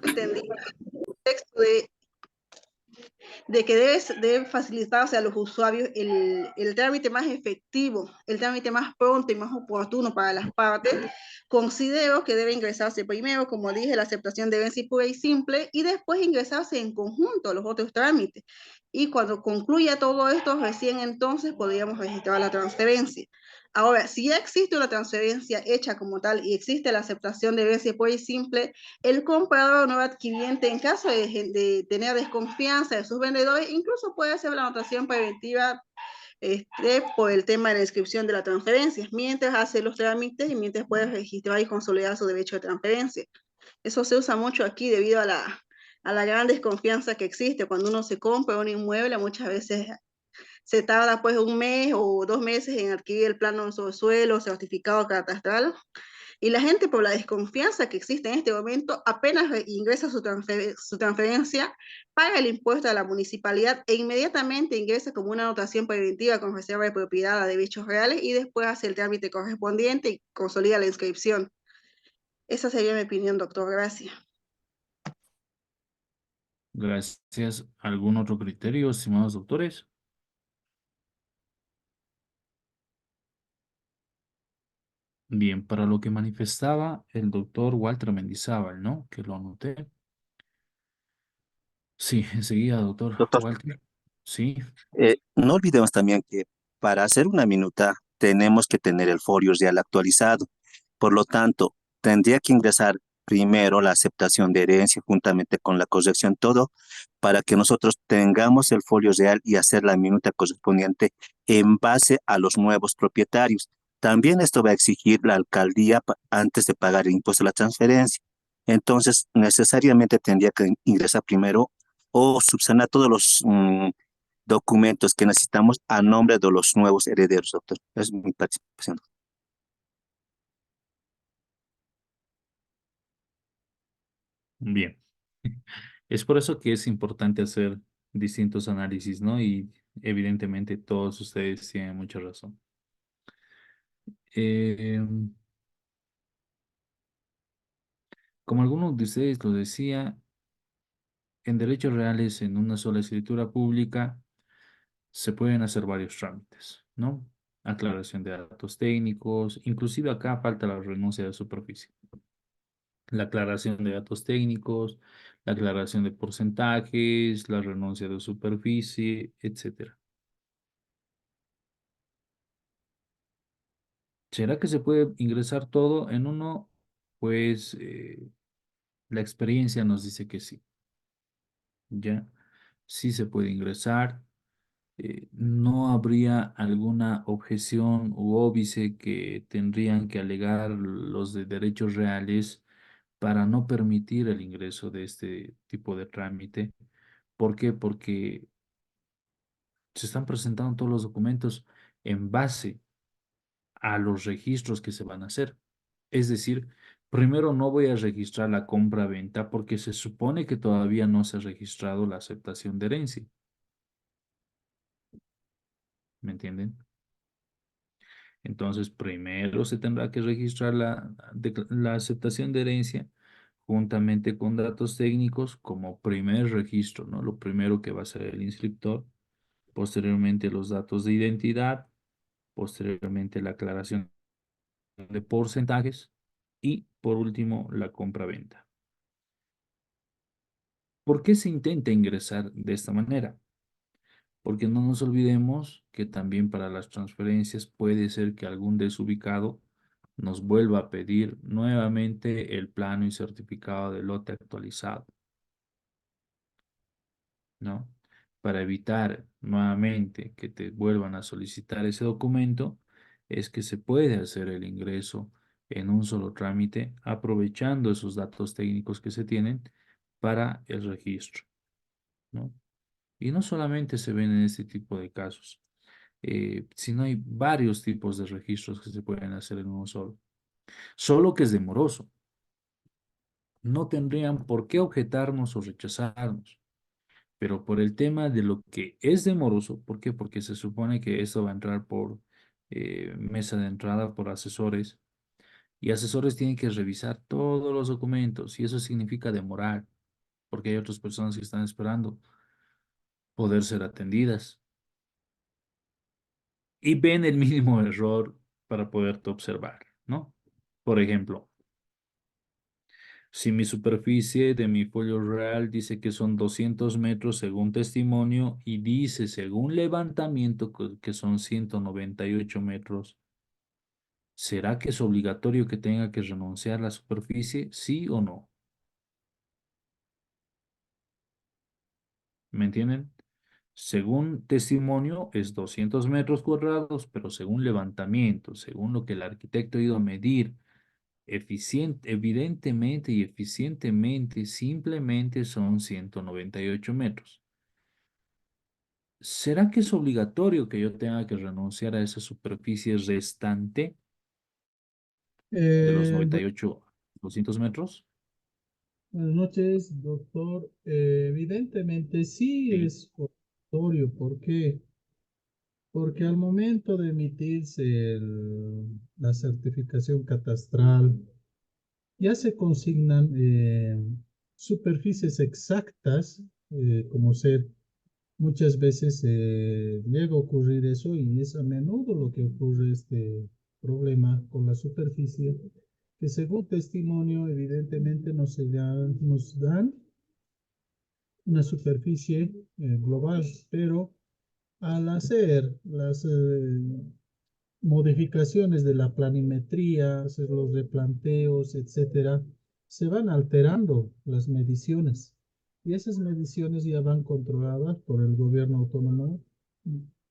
Entendí el texto de que debe facilitarse a los usuarios el trámite más efectivo, el trámite más pronto y más oportuno para las partes. Considero que debe ingresarse primero, como dije, la aceptación de herencia pura y simple, y después ingresarse en conjunto los otros trámites. Y cuando concluya todo esto, recién entonces podríamos registrar la transferencia. Ahora, si ya existe una transferencia hecha como tal y existe la aceptación de herencia pura y simple, el comprador o nuevo adquiriente, en caso de tener desconfianza de sus vendedores, incluso puede hacer la anotación preventiva por el tema de la inscripción de la transferencia, mientras hace los trámites y mientras puede registrar y consolidar su derecho de transferencia. Eso se usa mucho aquí debido a la gran desconfianza que existe. Cuando uno se compra un inmueble, muchas veces se tarda pues un mes o 2 meses en adquirir el plano sobre suelo, certificado catastral, y la gente, por la desconfianza que existe en este momento, apenas ingresa su transferencia, paga el impuesto a la municipalidad e inmediatamente ingresa como una anotación preventiva con reserva de propiedad a derechos reales y después hace el trámite correspondiente y consolida la inscripción. Esa sería mi opinión, doctor. Gracias. Gracias. ¿Algún otro criterio, estimados doctores? Bien, para lo que manifestaba el doctor Walter Mendizábal, ¿no? Que lo anoté. Sí, enseguida, doctor Doctor, Walter. Sí, no olvidemos también que para hacer una minuta tenemos que tener el folio real actualizado. Por lo tanto, tendría que ingresar primero la aceptación de herencia juntamente con la corrección, todo para que nosotros tengamos el folio real y hacer la minuta correspondiente en base a los nuevos propietarios. También esto va a exigir la alcaldía antes de pagar el impuesto a la transferencia. Entonces, necesariamente tendría que ingresar primero o subsanar todos los documentos que necesitamos a nombre de los nuevos herederos, doctor. Es mi participación. bien. Es por eso que es importante hacer distintos análisis, ¿no? Y evidentemente todos ustedes tienen mucha razón. Eh, Como algunos de ustedes lo decía, en derechos reales, en una sola escritura pública, se pueden hacer varios trámites, ¿no? Aclaración de datos técnicos, inclusive acá falta la renuncia de superficie. La aclaración de datos técnicos, la aclaración de porcentajes, la renuncia de superficie, etcétera. ¿Será que se puede ingresar todo en uno? Pues la experiencia nos dice que sí. Ya, sí se puede ingresar. No habría alguna objeción u óbice que tendrían que alegar los de derechos reales para no permitir el ingreso de este tipo de trámite. ¿Por qué? Porque se están presentando todos los documentos en base a los registros que se van a hacer. Es decir, primero no voy a registrar la compra-venta porque se supone que todavía no se ha registrado la aceptación de herencia. ¿Me entienden? Entonces, primero se tendrá que registrar la aceptación de herencia juntamente con datos técnicos como primer registro, ¿no? Lo primero que va a hacer el inscriptor, posteriormente los datos de identidad, posteriormente la aclaración de porcentajes y, por último, la compra-venta. ¿Por qué se intenta ingresar de esta manera? Porque no nos olvidemos que también para las transferencias puede ser que algún desubicado nos vuelva a pedir nuevamente el plano y certificado de lote actualizado. ¿no? Para evitar nuevamente que te vuelvan a solicitar ese documento, es que se puede hacer el ingreso en un solo trámite, aprovechando esos datos técnicos que se tienen para el registro, ¿no? Y no solamente se ven en este tipo de casos, sino hay varios tipos de registros que se pueden hacer en uno solo. Solo que es demoroso. No tendrían por qué objetarnos o rechazarnos. Pero por el tema de lo que es demoroso, ¿por qué? Porque se supone que esto va a entrar por mesa de entrada, por asesores, y asesores tienen que revisar todos los documentos, y eso significa demorar, porque hay otras personas que están esperando poder ser atendidas y ven el mínimo error para poderte observar, ¿no? Por ejemplo, si mi superficie de mi folio real dice que son 200 metros según testimonio y dice según levantamiento que son 198 metros, ¿será que es obligatorio que tenga que renunciar a la superficie? ¿Sí o no? ¿Me entienden? Según testimonio es 200 metros cuadrados, pero según levantamiento, según lo que el arquitecto ha ido a medir, evidentemente y eficientemente, simplemente son 198 metros. ¿Será que es obligatorio que yo tenga que renunciar a esa superficie restante de los Eh, doc- 98 200 metros? Buenas noches, doctor. Evidentemente sí Sí. es obligatorio. ¿Por qué? Porque al momento de emitirse la certificación catastral, ya se consignan superficies exactas, como ser muchas veces llega a ocurrir eso y es a menudo lo que ocurre este problema con la superficie, que según testimonio evidentemente nos dan una superficie global, pero al hacer las modificaciones de la planimetría, hacer los replanteos, etcétera, se van alterando las mediciones y esas mediciones ya van controladas por el gobierno autónomo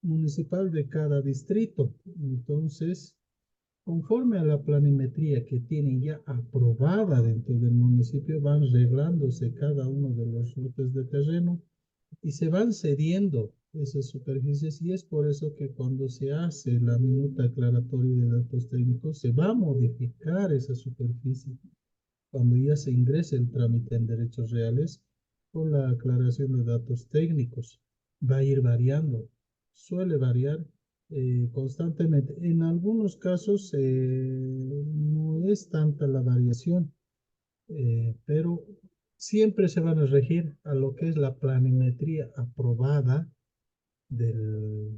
municipal de cada distrito. Entonces, conforme a la planimetría que tienen ya aprobada dentro del municipio, van reglándose cada uno de los lotes de terreno y se van cediendo esas superficies y es por eso que cuando se hace la minuta aclaratoria de datos técnicos se va a modificar esa superficie cuando ya se ingrese el trámite en derechos reales con la aclaración de datos técnicos. Va a ir variando, suele variar constantemente. En algunos casos no es tanta la variación, pero siempre se van a regir a lo que es la planimetría aprobada del,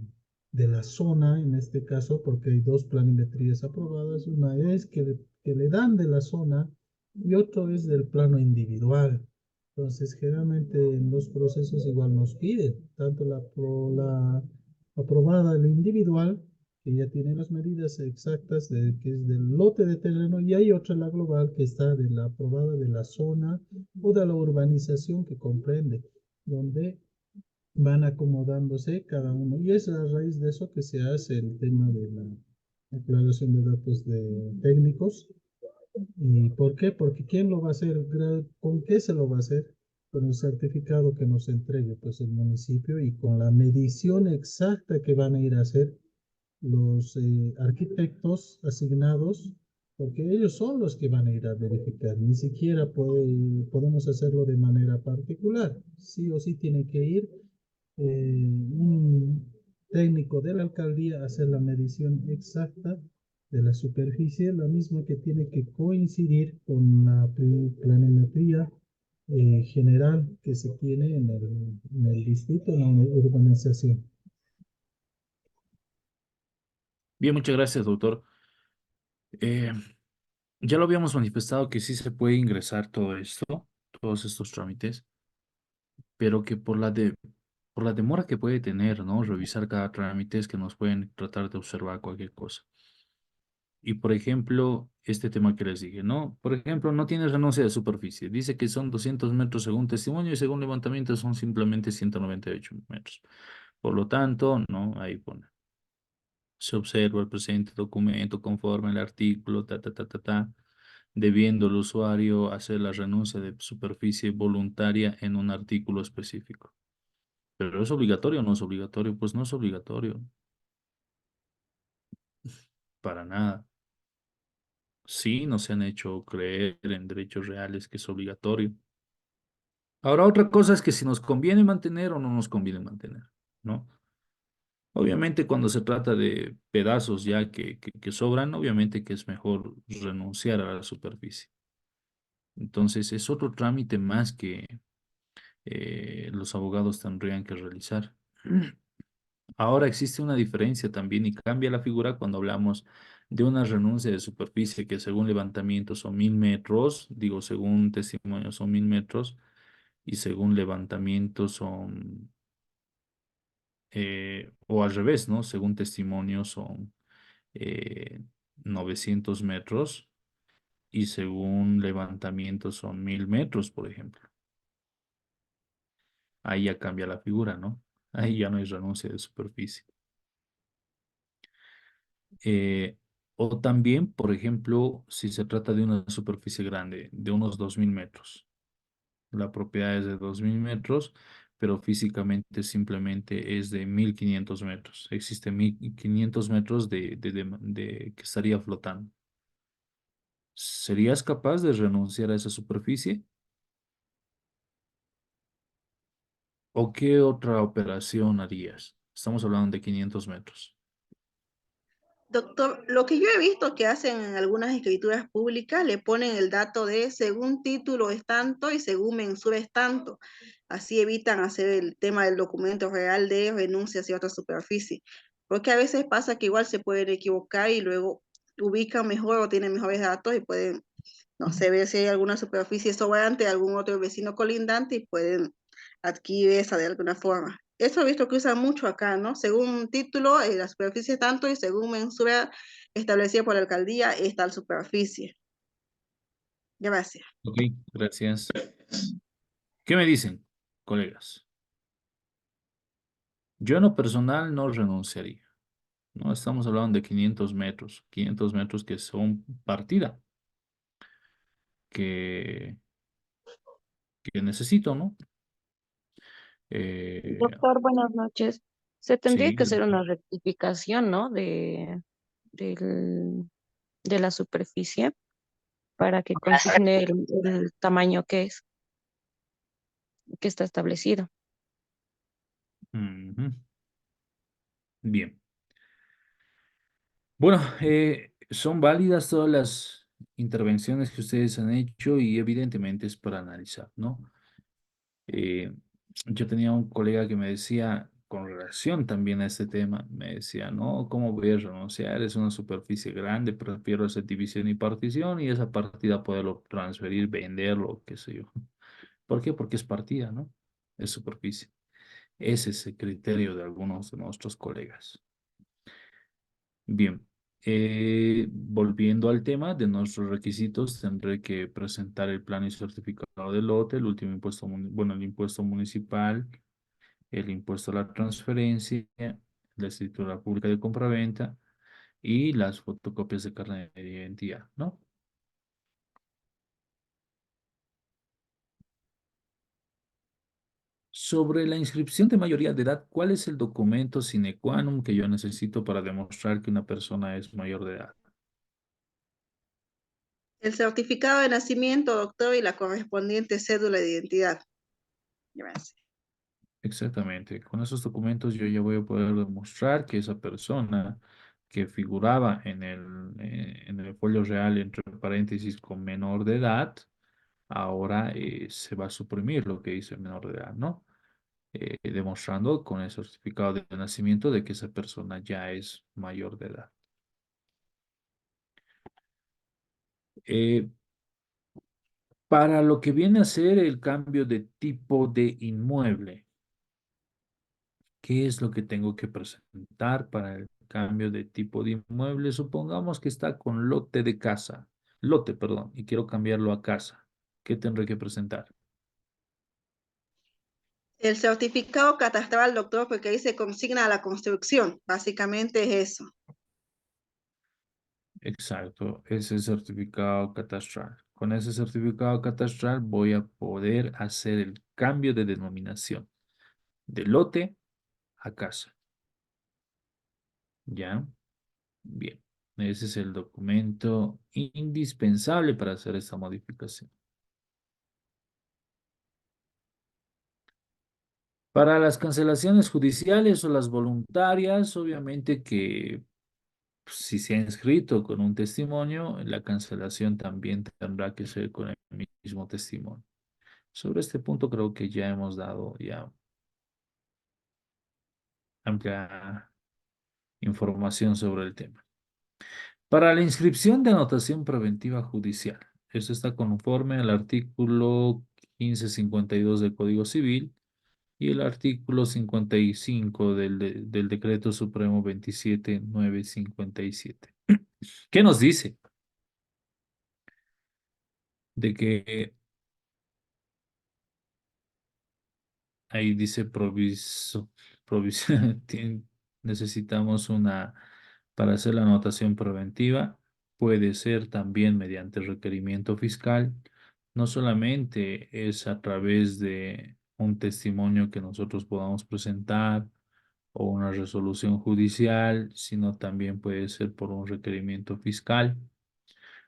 de la zona, en este caso, porque hay dos planimetrías aprobadas. Una es que le dan de la zona y otro es del plano individual. Entonces, generalmente en los procesos igual nos piden tanto la aprobada, el individual, que ya tiene las medidas exactas de que es del lote de terreno, y hay otra, la global, que está de la aprobada de la zona o de la urbanización que comprende, donde van acomodándose cada uno. Y es a raíz de eso que se hace el tema de la declaración de datos técnicos. ¿Y por qué? Porque ¿quién lo va a hacer? ¿Con qué se lo va a hacer? Con el certificado que nos entregue pues el municipio y con la medición exacta que van a ir a hacer los arquitectos asignados, porque ellos son los que van a ir a verificar. Ni siquiera podemos hacerlo de manera particular. Sí o sí tiene que ir un técnico de la alcaldía a hacer la medición exacta de la superficie, la misma que tiene que coincidir con la planimetría general que se tiene en el distrito, en la urbanización. Bien, muchas gracias, doctor. Eh, ya lo habíamos manifestado que sí se puede ingresar todo esto, todos estos trámites, pero que por la demora que puede tener, ¿no? Revisar cada trámite es que nos pueden tratar de observar cualquier cosa. Y por ejemplo, este tema que les dije, ¿no? Por ejemplo, no tiene renuncia de superficie. Dice que son 200 metros según testimonio y según levantamiento son simplemente 198 metros. Por lo tanto, no, ahí pone. Se observa el presente documento conforme al artículo, debiendo el usuario hacer la renuncia de superficie voluntaria en un artículo específico. ¿Pero es obligatorio o no es obligatorio? Pues no es obligatorio, para nada. Sí, no se han hecho creer en derechos reales que es obligatorio. Ahora, otra cosa es que si nos conviene mantener o no nos conviene mantener, ¿no? Obviamente, cuando se trata de pedazos ya que sobran, obviamente que es mejor renunciar a la superficie. Entonces, es otro trámite más que los abogados tendrían que realizar. Ahora existe una diferencia también y cambia la figura cuando hablamos de una renuncia de superficie que según levantamiento son 1000 metros, digo, según testimonio son 1000 metros y según levantamiento son, o al revés, ¿no? Según testimonio son eh, 900 metros y según levantamiento son 1000 metros, por ejemplo. Ahí ya cambia la figura, ¿no? Ahí ya no hay renuncia de superficie. Eh, o también, por ejemplo, si se trata de una superficie grande, de unos 2000 metros. La propiedad es de 2000 metros, pero físicamente simplemente es de 1500 metros. Existe 1500 metros que estaría flotando. ¿Serías capaz de renunciar a esa superficie? ¿O qué otra operación harías? Estamos hablando de 500 metros. Doctor, lo que yo he visto que hacen en algunas escrituras públicas, le ponen el dato de según título es tanto y según mensura es tanto. Así evitan hacer el tema del documento real de renuncia hacia otra superficie. Porque a veces pasa que igual se pueden equivocar y luego ubican mejor o tienen mejores datos y pueden, no sé, ver si hay alguna superficie sobrante, algún otro vecino colindante y pueden adquirir esa de alguna forma. Eso he visto que usan mucho acá, ¿no? Según título, la superficie es tanto y según mensura establecida por la alcaldía es tal superficie. Gracias. Ok, gracias. ¿Qué me dicen, colegas? Yo en lo personal no renunciaría. No estamos hablando de 500 metros que son partida, que, que necesito, ¿no? Eh, Doctor, buenas noches. Se tendría sí, que hacer una rectificación, ¿no? Del- de la superficie para que consigne el tamaño que está establecido. ujú. Bien. Bueno, son válidas todas las intervenciones que ustedes han hecho y evidentemente es para analizar, ¿no? Eh, yo tenía un colega que me decía, con relación también a este tema, me decía, no, ¿cómo voy a renunciar? Es una superficie grande, prefiero hacer división y partición y esa partida poderlo transferir, venderlo, qué sé yo. ¿Por qué? Porque es partida, ¿no? Es superficie. Ese es el criterio de algunos de nuestros colegas. Bien, volviendo al tema de nuestros requisitos, tendré que presentar el plan y certificado de lote, el último impuesto, bueno, el impuesto municipal, el impuesto a la transferencia, la escritura pública de compraventa y las fotocopias de carnet de identidad, ¿no? Sobre la inscripción de mayoría de edad, ¿cuál es el documento sine qua non que yo necesito para demostrar que una persona es mayor de edad? El certificado de nacimiento, doctor, y la correspondiente cédula de identidad. Gracias. Exactamente. Con esos documentos yo ya voy a poder demostrar que esa persona que figuraba en el folio real, entre paréntesis, con menor de edad, ahora se va a suprimir lo que dice menor de edad, ¿no? Demostrando con el certificado de nacimiento de que esa persona ya es mayor de edad. Eh, para lo que viene a ser el cambio de tipo de inmueble, ¿qué es lo que tengo que presentar para el cambio de tipo de inmueble. Supongamos que está con lote de casa, lote, perdón, y quiero cambiarlo a casa. ¿Qué tendré que presentar? El certificado catastral, doctor, porque ahí se consigna la construcción. Básicamente es eso. Exacto, ese certificado catastral. Con ese certificado catastral voy a poder hacer el cambio de denominación de lote a casa. ¿Ya? Bien. Ese es el documento indispensable para hacer esta modificación. Para las cancelaciones judiciales o las voluntarias, obviamente que si se ha inscrito con un testimonio, la cancelación también tendrá que ser con el mismo testimonio. Sobre este punto creo que ya hemos dado ya amplia información sobre el tema. Para la inscripción de anotación preventiva judicial, eso está conforme al artículo 1552 del Código Civil y el artículo 55 del Decreto Supremo 27957. ¿Qué nos dice? De que ahí dice necesitamos una, para hacer la anotación preventiva, puede ser también mediante requerimiento fiscal, no solamente es a través de un testimonio que nosotros podamos presentar o una resolución judicial, sino también puede ser por un requerimiento fiscal.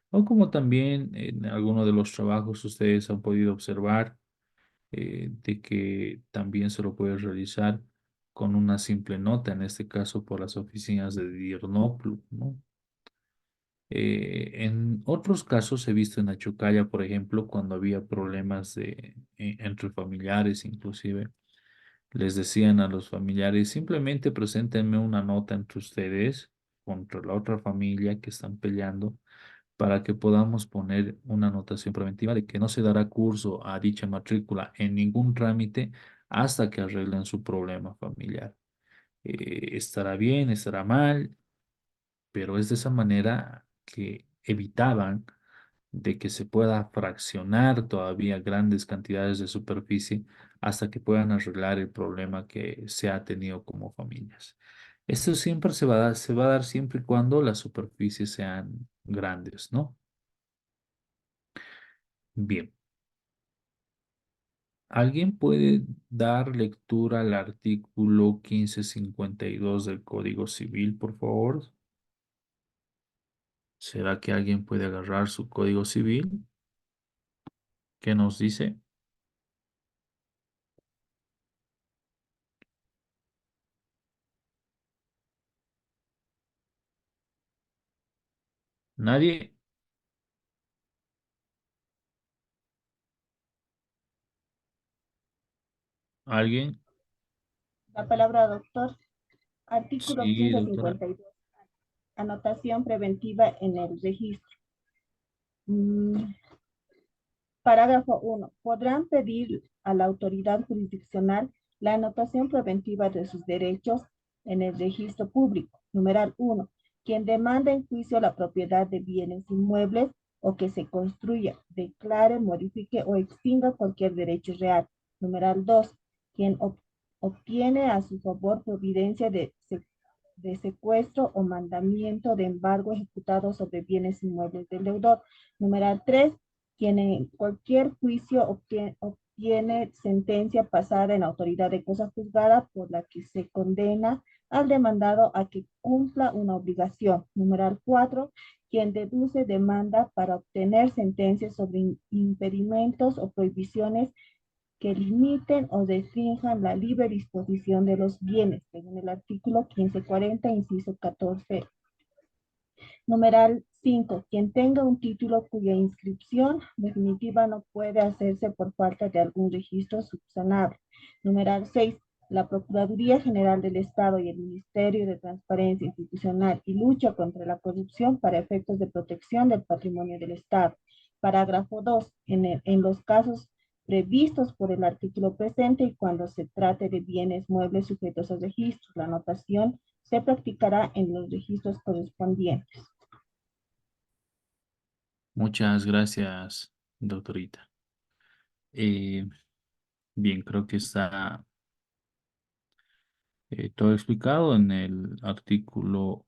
O como también en alguno de los trabajos ustedes han podido observar, de que también se lo puede realizar con una simple nota, en este caso por las oficinas de DIRNOPLU, ¿no? En otros casos he visto en Achocalla, por ejemplo, cuando había problemas entre familiares, inclusive, les decían a los familiares, simplemente preséntenme una nota entre ustedes contra la otra familia que están peleando para que podamos poner una anotación preventiva de que no se dará curso a dicha matrícula en ningún trámite hasta que arreglen su problema familiar. Estará bien, estará mal, pero es de esa manera que evitaban de que se pueda fraccionar todavía grandes cantidades de superficie hasta que puedan arreglar el problema que se ha tenido como familias. Esto siempre se va a dar siempre y cuando las superficies sean grandes, ¿no? Bien. ¿Alguien puede dar lectura al artículo 1552 del Código Civil, por favor? ¿Será que alguien puede agarrar su Código Civil? ¿Qué nos dice? ¿Nadie? ¿Alguien? La palabra doctor. Artículo Sí, doctora. 1552. Anotación preventiva en el registro. Mm, Parágrafo 1. Podrán pedir a la autoridad jurisdiccional la anotación preventiva de sus derechos en el registro público. Numeral 1. Quien demanda en juicio la propiedad de bienes inmuebles o que se construya, declare, modifique o extinga cualquier derecho real. Numeral 2. Quien obtiene a su favor providencia de secuestro o mandamiento de embargo ejecutado sobre bienes inmuebles del deudor. Numeral 3. Quien en cualquier juicio obtiene sentencia pasada en autoridad de cosa juzgada por la que se condena al demandado a que cumpla una obligación. Numeral 4. Quien deduce demanda para obtener sentencias sobre impedimentos o prohibiciones que limiten o restrinjan la libre disposición de los bienes, según el artículo 1540, inciso 14. Numeral 5. Quien tenga un título cuya inscripción definitiva no puede hacerse por falta de algún registro subsanable. Numeral 6. La Procuraduría General del Estado y el Ministerio de Transparencia Institucional y Lucha contra la Corrupción para efectos de protección del patrimonio del Estado. Parágrafo 2. En los casos previstos por el artículo presente y cuando se trate de bienes muebles sujetos a registro, la anotación se practicará en los registros correspondientes. Muchas gracias, doctorita. Bien, creo que está todo explicado en el artículo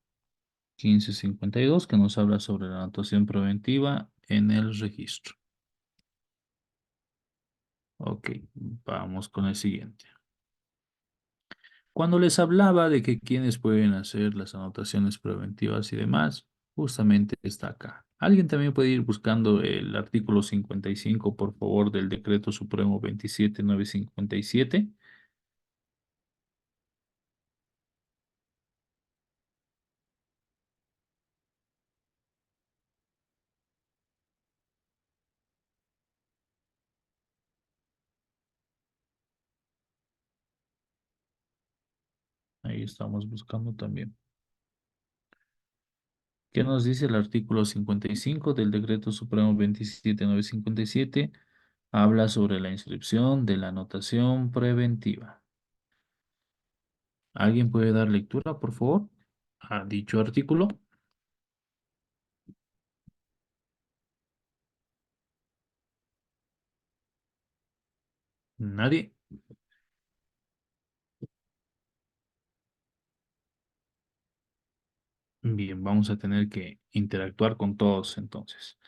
1552 que nos habla sobre la anotación preventiva en el registro. Ok, vamos con el siguiente. Cuando les hablaba de que quienes pueden hacer las anotaciones preventivas y demás, justamente está acá. ¿Alguien también puede ir buscando el artículo 55, por favor, del Decreto Supremo 27957? Ahí estamos buscando también. ¿Qué nos dice el artículo 55 del Decreto Supremo 27957? Habla sobre la inscripción de la anotación preventiva. ¿Alguien puede dar lectura, por favor, a dicho artículo? ¿Nadie? Bien, vamos a tener que interactuar con todos entonces.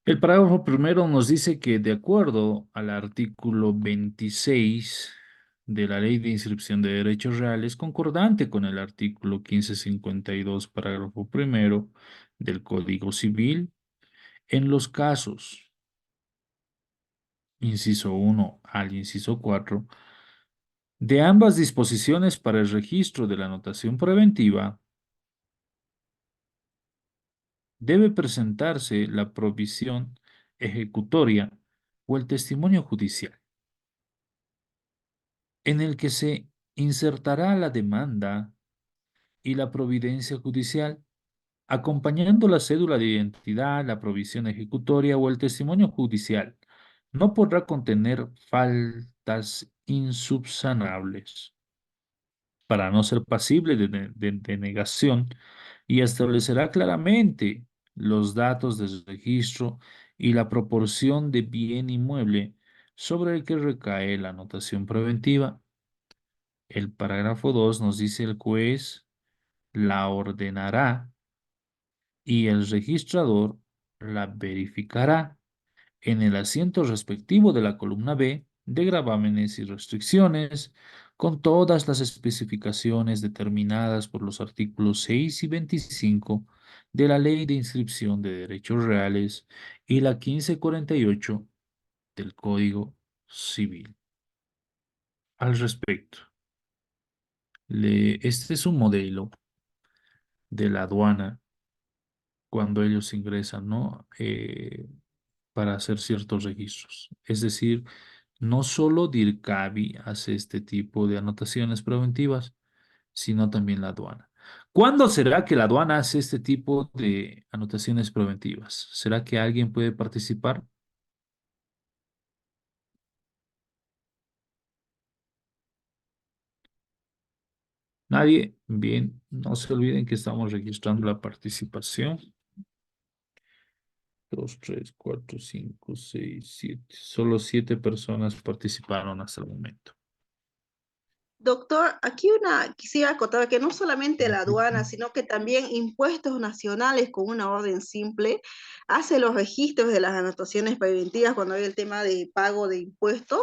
El parágrafo primero nos dice que de acuerdo al artículo 26 de la Ley de Inscripción de Derechos Reales, concordante con el artículo 1552, parágrafo primero del Código Civil, en los casos, inciso 1 al inciso 4, de ambas disposiciones para el registro de la anotación preventiva, debe presentarse la provisión ejecutoria o el testimonio judicial, en el que se insertará la demanda y la providencia judicial, acompañando la cédula de identidad, la provisión ejecutoria o el testimonio judicial. No podrá contener faltas insubsanables para no ser pasible de negación, y establecerá claramente los datos del registro y la proporción de bien inmueble sobre el que recae la anotación preventiva. El parágrafo 2 nos dice: el juez la ordenará y el registrador la verificará en el asiento respectivo de la columna B de gravámenes y restricciones, con todas las especificaciones determinadas por los artículos 6 y 25 de la Ley de Inscripción de Derechos Reales y la 1548 del Código Civil. Al respecto, este es un modelo de la aduana cuando ellos ingresan, ¿no? Para hacer ciertos registros. Es decir, no solo DIRCABI hace este tipo de anotaciones preventivas, sino también la aduana. ¿Cuándo será que la aduana hace este tipo de anotaciones preventivas? ¿Será que alguien puede participar? Nadie. Bien, no se olviden que estamos registrando la participación. 2, 3, 4, 5, 6, 7. Solo 7 personas participaron hasta el momento. Doctor, aquí quisiera acotar que no solamente la aduana, sino que también Impuestos Nacionales con una orden simple hace los registros de las anotaciones preventivas cuando hay el tema de pago de impuestos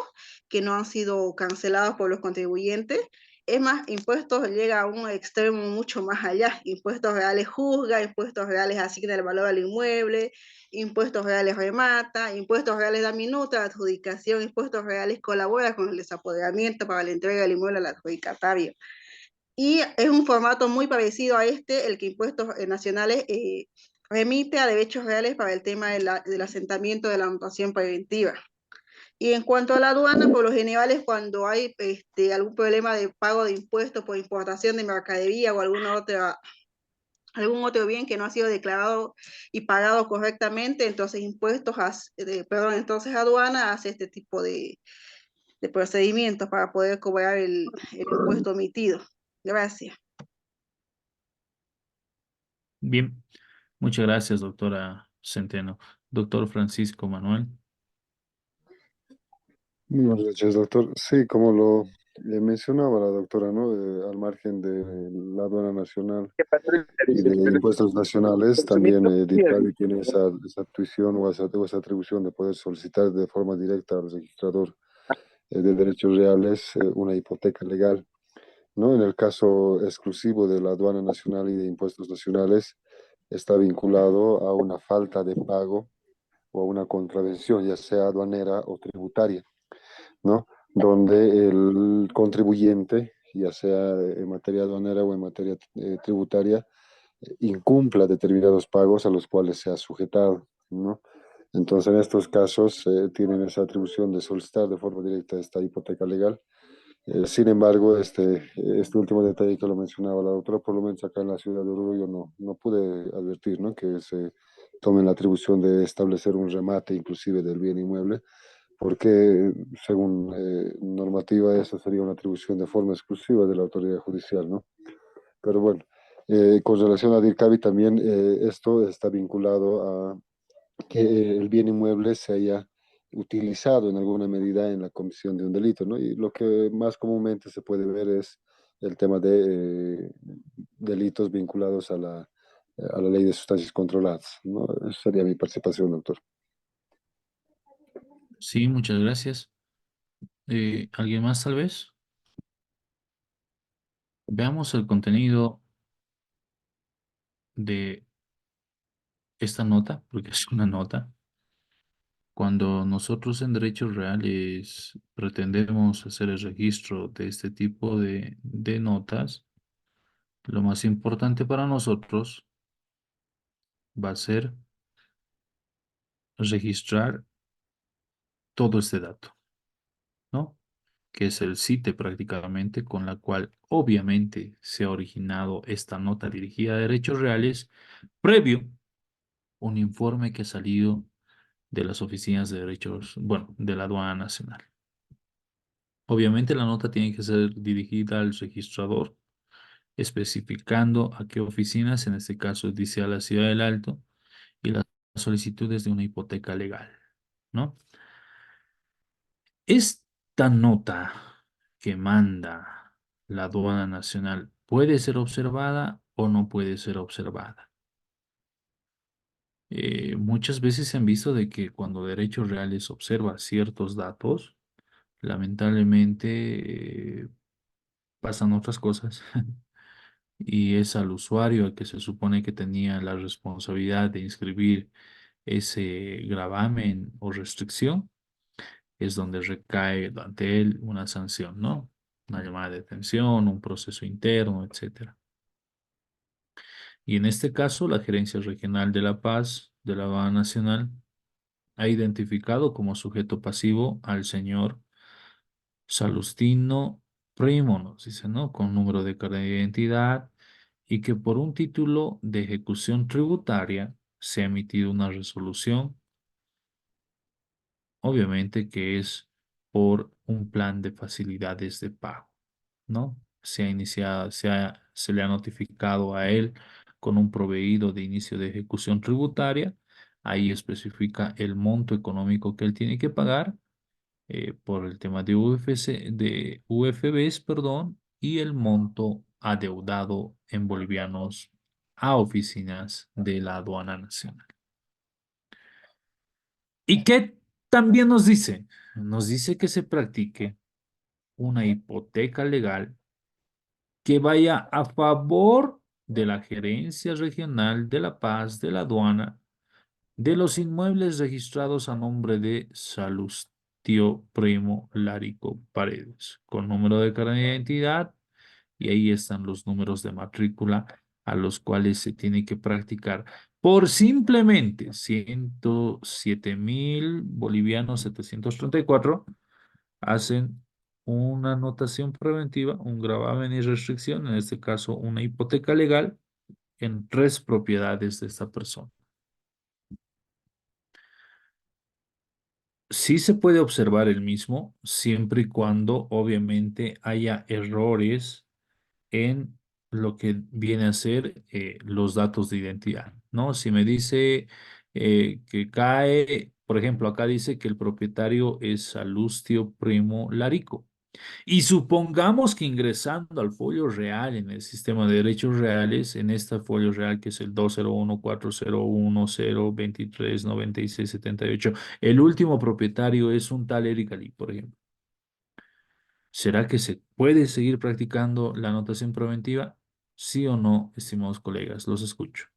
que no han sido cancelados por los contribuyentes. Es más, impuestos llega a un extremo mucho más allá. Impuestos reales juzga, impuestos reales asigna el valor al inmueble, impuestos reales remata, impuestos reales da minuta, adjudicación, impuestos reales colabora con el desapoderamiento para la entrega del inmueble al adjudicatario. Y es un formato muy parecido a el que Impuestos Nacionales remite a derechos reales para el tema del asentamiento de la anotación preventiva. Y en cuanto a la aduana, por lo general es cuando hay algún problema de pago de impuestos por importación de mercadería o algún otro bien que no ha sido declarado y pagado correctamente, entonces entonces aduana hace este tipo de procedimientos para poder cobrar el impuesto omitido. Gracias. Bien, muchas gracias, doctora Centeno. Doctor Francisco Manuel. Muy buenas noches, doctor. Sí, como lo mencionaba la doctora, ¿no? Al margen de la aduana nacional y de impuestos nacionales, también DIRCABI tiene esa tuición o esa atribución de poder solicitar de forma directa al registrador de derechos reales una hipoteca legal, ¿no? En el caso exclusivo de la aduana nacional y de impuestos nacionales, está vinculado a una falta de pago o a una contravención, ya sea aduanera o tributaria, ¿no? Donde el contribuyente, ya sea en materia aduanera o en materia tributaria, incumpla determinados pagos a los cuales se ha sujetado, ¿no? Entonces, en estos casos, tienen esa atribución de solicitar de forma directa esta hipoteca legal. Sin embargo, este último detalle que lo mencionaba la doctora, por lo menos acá en la ciudad de Oruro, yo no pude advertir, ¿no? Que se tome la atribución de establecer un remate inclusive del bien inmueble, porque según normativa esa sería una atribución de forma exclusiva de la autoridad judicial, ¿no? Pero bueno, con relación a DIRCABI también esto está vinculado a que el bien inmueble se haya utilizado en alguna medida en la comisión de un delito, ¿no? Y lo que más comúnmente se puede ver es el tema de delitos vinculados a la ley de sustancias controladas, ¿no? Esa sería mi participación, doctor. Sí, muchas gracias. ¿Alguien más tal vez? Veamos el contenido de esta nota, porque es una nota. Cuando nosotros en derechos reales pretendemos hacer el registro de este tipo de notas, lo más importante para nosotros va a ser registrar todo este dato, ¿no? Que es el CITE prácticamente, con la cual obviamente se ha originado esta nota dirigida a derechos reales, previo un informe que ha salido de las oficinas de derechos, bueno, de la aduana nacional. Obviamente la nota tiene que ser dirigida al registrador, especificando a qué oficinas, en este caso dice a la Ciudad del Alto, y las solicitudes de una hipoteca legal, ¿no? Esta nota que manda la aduana nacional puede ser observada o no puede ser observada. Muchas veces se han visto de que cuando Derechos Reales observa ciertos datos, lamentablemente pasan otras cosas y es al usuario el que se supone que tenía la responsabilidad de inscribir ese gravamen o restricción, es donde recae ante él una sanción, ¿no? Una llamada de detención, un proceso interno, etcétera. Y en este caso, la Gerencia Regional de La Paz de la Aduana Nacional ha identificado como sujeto pasivo al señor Salustino Primo, nos dice, ¿no? Con número de carnet de identidad y que por un título de ejecución tributaria se ha emitido una resolución, obviamente que es por un plan de facilidades de pago, ¿no? Se ha iniciado, se le ha notificado a él con un proveído de inicio de ejecución tributaria. Ahí especifica el monto económico que él tiene que pagar por el tema de de UFBs, perdón, y el monto adeudado en bolivianos a oficinas de la aduana nacional. ¿Y qué también nos dice? Nos dice que se practique una hipoteca legal que vaya a favor de la Gerencia Regional de La Paz de la Aduana de los inmuebles registrados a nombre de Salustio Primo Lárico Paredes, con número de carnet de identidad, y ahí están los números de matrícula a los cuales se tiene que practicar por simplemente 107.000 bolivianos 734, hacen una anotación preventiva, un gravamen y restricción, en este caso una hipoteca legal, en 3 propiedades de esta persona. Sí se puede observar el mismo, siempre y cuando obviamente haya errores en lo que viene a ser los datos de identidad, ¿no? Si me dice que cae, por ejemplo, acá dice que el propietario es Salustio Primo Larico. Y supongamos que ingresando al folio real en el sistema de derechos reales, en este folio real que es el 2014010239678, el último propietario es un tal Eric Ali, por ejemplo. ¿Será que se puede seguir practicando la anotación preventiva? ¿Sí o no, estimados colegas? Los escucho.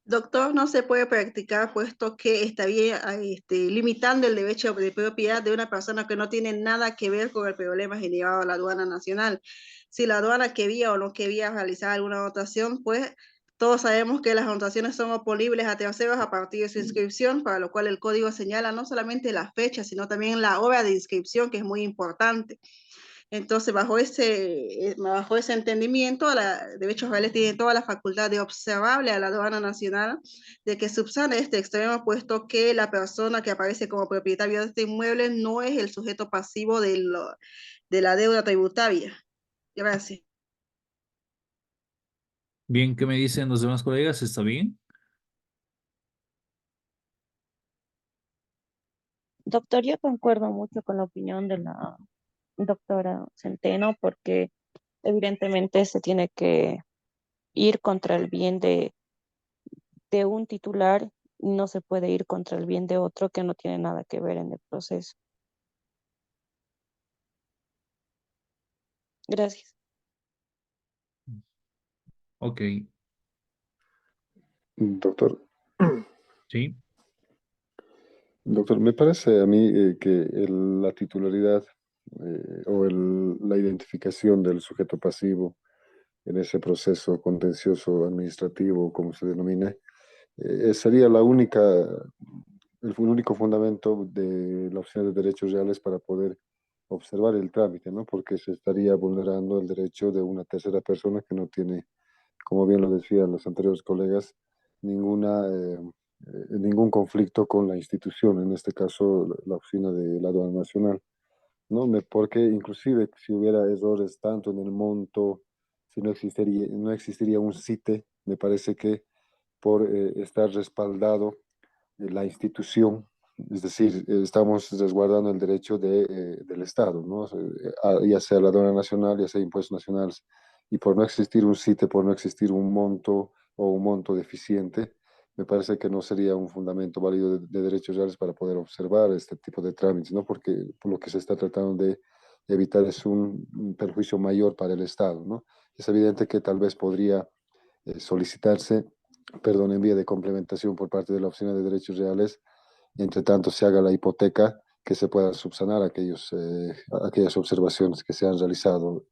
Doctor, no se puede practicar puesto que estaría limitando el derecho de propiedad de una persona que no tiene nada que ver con el problema generado a la aduana nacional. Si la aduana quería o no quería realizar alguna anotación, pues todos sabemos que las anotaciones son oponibles a terceros a partir de su inscripción, para lo cual el código señala no solamente la fecha, sino también la hora de inscripción, que es muy importante. Entonces, bajo ese entendimiento, Derechos Reales tiene toda la facultad de observarle a la aduana nacional de que subsane este extremo, puesto que la persona que aparece como propietario de este inmueble no es el sujeto pasivo de la deuda tributaria. Gracias. Bien, ¿qué me dicen los demás colegas? ¿Está bien? Doctor, yo concuerdo mucho con la opinión de la doctora Centeno porque evidentemente se tiene que ir contra el bien de un titular y no se puede ir contra el bien de otro que no tiene nada que ver en el proceso. Gracias. Ok, Doctor, sí. doctor, me parece a mí que la titularidad o la identificación del sujeto pasivo en ese proceso contencioso administrativo, como se denomine, sería el único fundamento de la opción de derechos reales para poder observar el trámite, ¿no? Porque se estaría vulnerando el derecho de una tercera persona que no tiene, como bien lo decían los anteriores colegas, ningún conflicto con la institución, en este caso la oficina de la aduana nacional. ¿No? Porque inclusive si hubiera errores tanto en el monto, si no existiría un CITE, me parece que por estar respaldado la institución, es decir, estamos resguardando el derecho del Estado, ¿no? Ya sea la aduana nacional, ya sea impuestos nacionales, y por no existir un CITE, por no existir un monto o un monto deficiente, me parece que no sería un fundamento válido de derechos reales para poder observar este tipo de trámites, ¿no? Porque por lo que se está tratando de evitar es un perjuicio mayor para el Estado, ¿no? Es evidente que tal vez podría solicitarse, perdón, en vía de complementación por parte de la Oficina de Derechos Reales, entre tanto se haga la hipoteca, que se puedan subsanar aquellas observaciones que se han realizado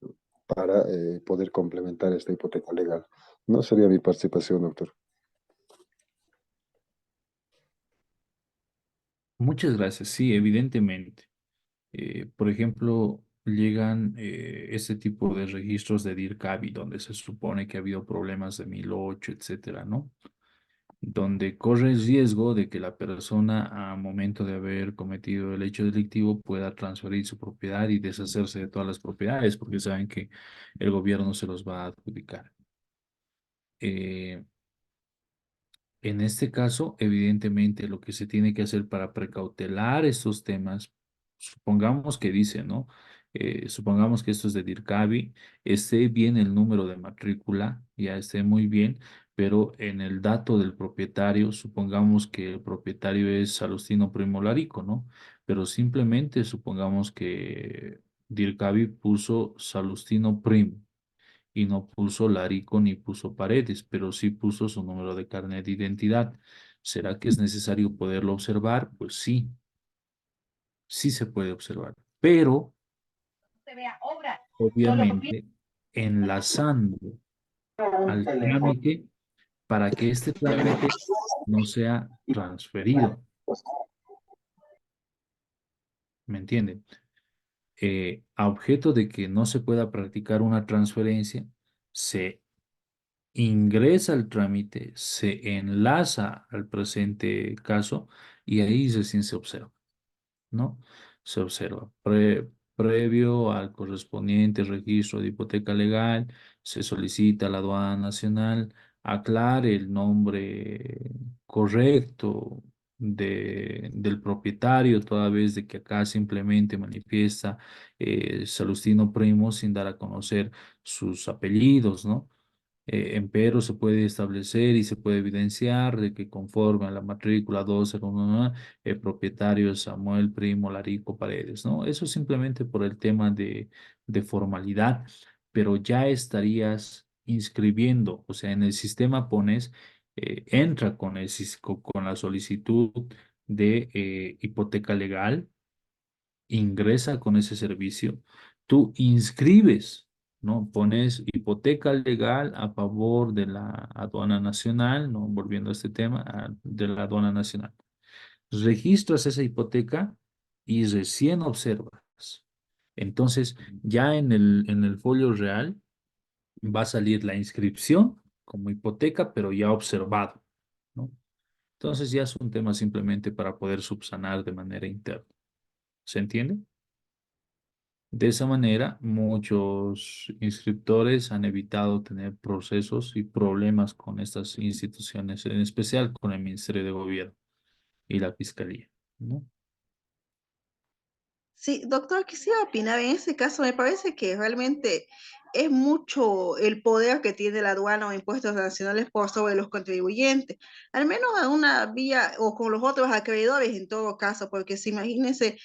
para poder complementar esta hipoteca legal. No sería mi participación, doctor. Muchas gracias. Sí, evidentemente. Por ejemplo, llegan este tipo de registros de DIRCABI, donde se supone que ha habido problemas de 1008, etcétera, ¿no? Donde corre el riesgo de que la persona, a momento de haber cometido el hecho delictivo, pueda transferir su propiedad y deshacerse de todas las propiedades, porque saben que el gobierno se los va a adjudicar. Eh, En este caso, evidentemente, lo que se tiene que hacer para precautelar estos temas, supongamos que dice, ¿no? Supongamos que esto es de DIRCABI, esté bien el número de matrícula, ya esté muy bien, pero en el dato del propietario, supongamos que el propietario es Salustino Primo Larico, ¿no? Pero simplemente supongamos que DIRCABI puso Salustino Primo y no puso Larico ni puso Paredes, pero sí puso su número de carnet de identidad. ¿Será que es necesario poderlo observar? Pues sí, sí se puede observar, pero obviamente enlazando al trámite para que este trámite no sea transferido. ¿Me entienden? A objeto de que no se pueda practicar una transferencia, se ingresa el trámite, se enlaza al presente caso y ahí recién se observa, ¿no? Se observa. Previo al correspondiente registro de hipoteca legal, se solicita a la aduana nacional aclare el nombre correcto del propietario, toda vez de que acá simplemente manifiesta Salustino Primo sin dar a conocer sus apellidos, ¿no? Empero se puede establecer y se puede evidenciar de que conforme a la matrícula 201, el propietario es Samuel Primo Larico Paredes, ¿no? Eso simplemente por el tema de formalidad, pero ya estarías inscribiendo, o sea, en el sistema pones, entra con, con la solicitud de hipoteca legal, ingresa con ese servicio, tú inscribes, ¿no? Pones hipoteca legal a favor de la aduana nacional, ¿no? Volviendo a este tema, de la aduana nacional. Registras esa hipoteca y recién observas. Entonces, ya en el folio real va a salir la inscripción como hipoteca, pero ya observado, ¿no? Entonces ya es un tema simplemente para poder subsanar de manera interna. ¿Se entiende? De esa manera, muchos inscriptores han evitado tener procesos y problemas con estas instituciones, en especial con el Ministerio de Gobierno y la Fiscalía, ¿no? Sí, doctor, quisiera opinar en ese caso. Me parece que realmente es mucho el poder que tiene la aduana o impuestos nacionales por sobre los contribuyentes, al menos a una vía o con los otros acreedores en todo caso, porque si imagínense,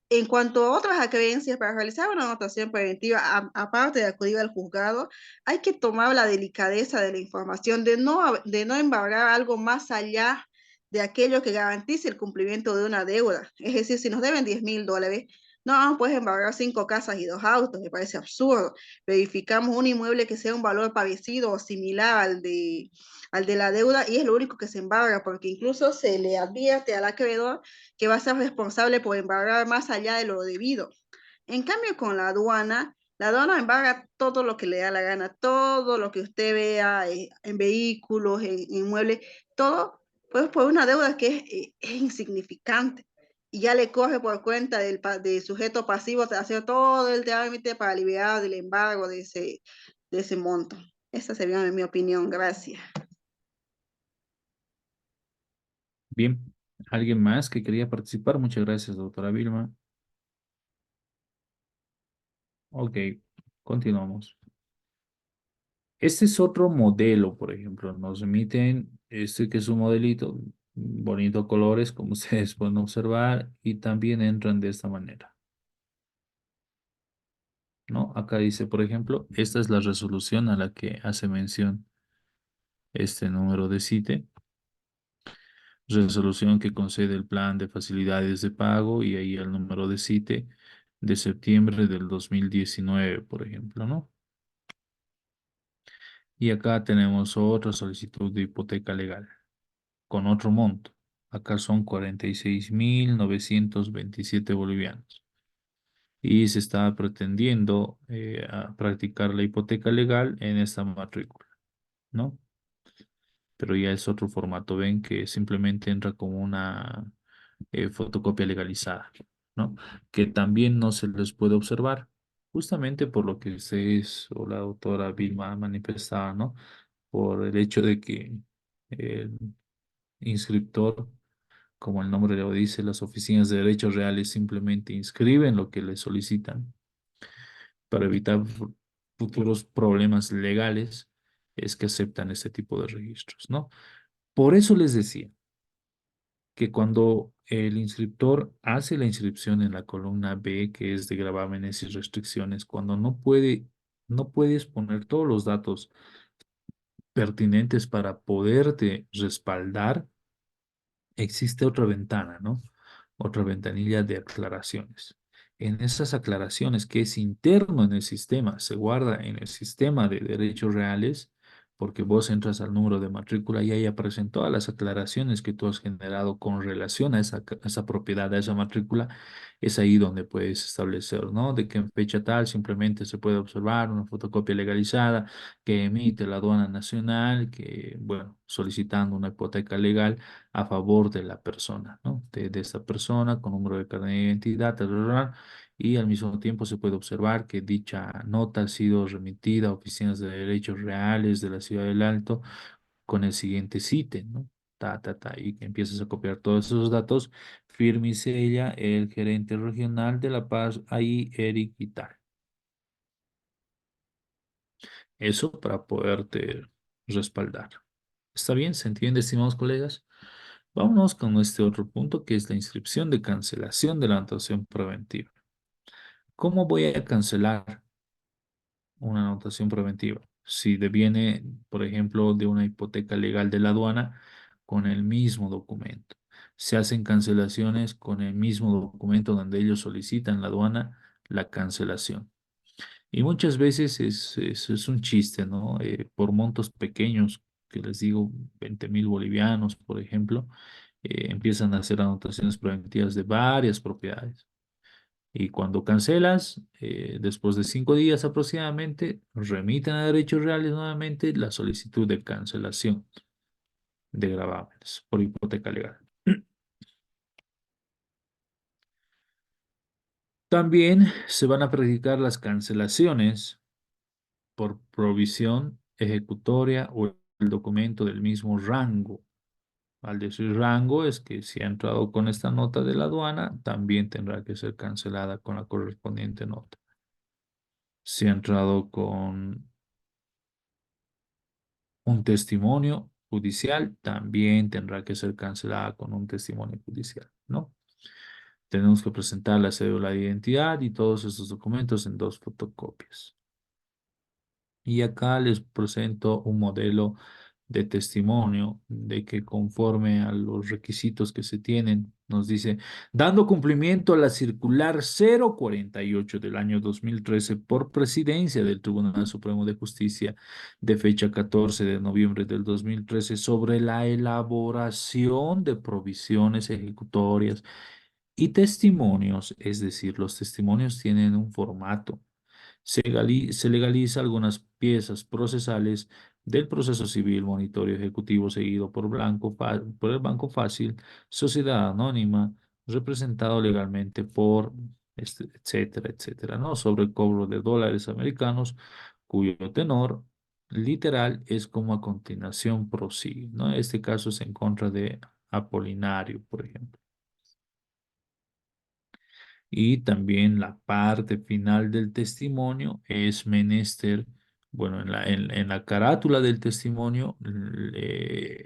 en cuanto a otras acreencias, para realizar una anotación preventiva, aparte de acudir al juzgado, hay que tomar la delicadeza de la información, de no embargar algo más allá de aquello que garantice el cumplimiento de una deuda. Es decir, si nos deben $10,000, no vamos pues embargar 5 casas y 2 autos, me parece absurdo. Verificamos un inmueble que sea un valor parecido o similar al de la deuda y es lo único que se embarga, porque incluso se le advierte al acreedor que va a ser responsable por embargar más allá de lo debido. En cambio, con la aduana embarga todo lo que le da la gana, todo lo que usted vea en vehículos, en inmuebles, todo, pues por una deuda que es insignificante. Y ya le coge por cuenta del sujeto pasivo de hacer todo el trámite para liberar del embargo de ese monto. Esa sería mi opinión. Gracias. Bien, ¿alguien más que quería participar? Muchas gracias, doctora Vilma. Ok, continuamos. Este es otro modelo, por ejemplo, nos emiten este que es un modelito, bonito colores, como ustedes pueden observar, y también entran de esta manera, ¿no? Acá dice, por ejemplo, esta es la resolución a la que hace mención este número de CITE, resolución que concede el plan de facilidades de pago y ahí el número de CITE de septiembre del 2019, por ejemplo, ¿no? Y acá tenemos otra solicitud de hipoteca legal con otro monto. Acá son 46.927 bolivianos. Y se está pretendiendo a practicar la hipoteca legal en esta matrícula, ¿no? Pero ya es otro formato, ven que simplemente entra como una fotocopia legalizada, ¿no? Que también no se les puede observar, justamente por lo que ustedes o la doctora Vilma manifestaba, ¿no? Por el hecho de que el inscriptor, como el nombre lo dice, las oficinas de derechos reales simplemente inscriben lo que le solicitan para evitar futuros problemas legales, es que aceptan este tipo de registros, ¿no? Por eso les decía que cuando el inscriptor hace la inscripción en la columna B, que es de gravámenes y restricciones, cuando no puedes poner todos los datos pertinentes para poderte respaldar, existe otra ventana, ¿no? Otra ventanilla de aclaraciones. En esas aclaraciones que es interno en el sistema, se guarda en el sistema de derechos reales, porque vos entras al número de matrícula y ahí aparecen todas las aclaraciones que tú has generado con relación a esa propiedad, a esa matrícula. Es ahí donde puedes establecer, ¿no? De que en fecha tal simplemente se puede observar una fotocopia legalizada que emite la aduana nacional, que, bueno, solicitando una hipoteca legal a favor de la persona, ¿no? De esta persona con número de carnet de identidad, ta, ta, ta, y al mismo tiempo se puede observar que dicha nota ha sido remitida a oficinas de derechos reales de la Ciudad del Alto con el siguiente cite, ¿no? Y que empiezas a copiar todos esos datos, firme y sella el gerente regional de La Paz, ahí Eric y tal. Eso para poderte respaldar. ¿Está bien? ¿Se entiende, estimados colegas? Vámonos con este otro punto que es la inscripción de cancelación de la anotación preventiva. ¿Cómo voy a cancelar una anotación preventiva? Si deviene, por ejemplo, de una hipoteca legal de la aduana con el mismo documento. Se hacen cancelaciones con el mismo documento donde ellos solicitan la aduana la cancelación. Y muchas veces es un chiste, ¿no? Por montos pequeños, que les digo, 20.000 bolivianos, por ejemplo, empiezan a hacer anotaciones preventivas de varias propiedades. Y cuando cancelas, después de 5 días aproximadamente, remiten a Derechos Reales nuevamente la solicitud de cancelación de gravámenes por hipoteca legal. También se van a practicar las cancelaciones por provisión ejecutoria o el documento del mismo rango. Al decir rango es que si ha entrado con esta nota de la aduana, también tendrá que ser cancelada con la correspondiente nota. Si ha entrado con un testimonio judicial, también tendrá que ser cancelada con un testimonio judicial, ¿no? Tenemos que presentar la cédula de identidad y todos estos documentos en 2 fotocopias. Y acá les presento un modelo de testimonio de que conforme a los requisitos que se tienen, nos dice, dando cumplimiento a la circular 048 del año 2013 por presidencia del Tribunal Supremo de Justicia de fecha 14 de noviembre del 2013 sobre la elaboración de provisiones ejecutorias y testimonios, es decir, los testimonios tienen un formato. Se legaliza algunas piezas procesales del proceso civil, monitoreo ejecutivo seguido por el Banco Fácil, sociedad anónima, representado legalmente por, etcétera, etcétera, ¿no? Sobre el cobro de dólares americanos, cuyo tenor literal es como a continuación prosigue, ¿no? Este caso es en contra de Apolinario, por ejemplo. Y también la parte final del testimonio es menester, bueno, en la carátula del testimonio,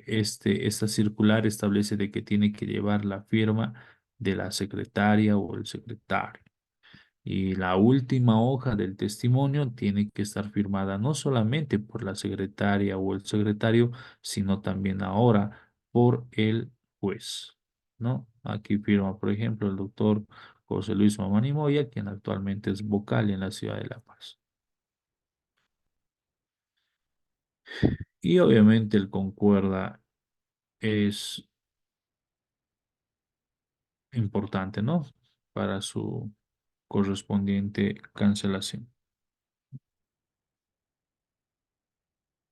esta circular establece de que tiene que llevar la firma de la secretaria o el secretario. Y la última hoja del testimonio tiene que estar firmada no solamente por la secretaria o el secretario, sino también ahora por el juez, ¿no? Aquí firma, por ejemplo, el doctor José Luis Mamani Moya, quien actualmente es vocal en la ciudad de La Paz. Y obviamente el concuerda es importante, ¿no? Para su correspondiente cancelación.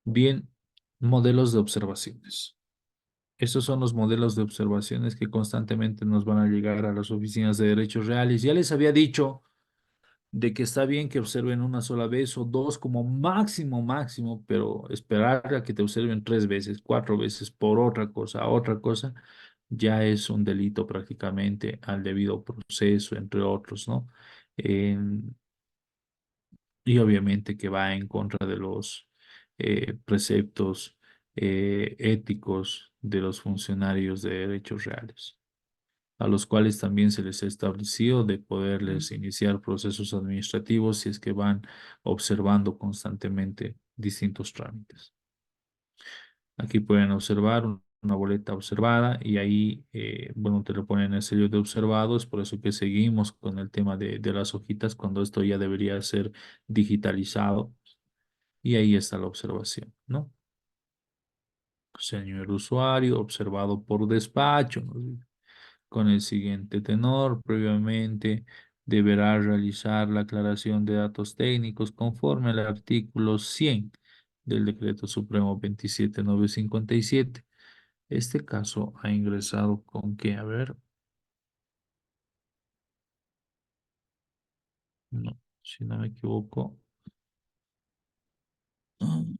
Bien, modelos de observaciones. Estos son los modelos de observaciones que constantemente nos van a llegar a las oficinas de derechos reales. Ya les había dicho de que está bien que observen una sola vez o dos como máximo, máximo, pero esperar a que te observen 3 veces, 4 veces por otra cosa, ya es un delito prácticamente al debido proceso, entre otros, ¿no? Y obviamente que va en contra de los preceptos éticos de los funcionarios de derechos reales, a los cuales también se les ha establecido de poderles iniciar procesos administrativos si es que van observando constantemente distintos trámites. Aquí pueden observar una boleta observada y ahí, bueno, te lo ponen el sello de observado. Es por eso que seguimos con el tema de las hojitas cuando esto ya debería ser digitalizado. Y ahí está la observación, ¿no? Señor usuario, observado por despacho, ¿no? Con el siguiente tenor, previamente deberá realizar la aclaración de datos técnicos conforme al artículo 100 del Decreto Supremo 27957. Este caso ha ingresado con qué, a ver, No, si no me equivoco. Mm,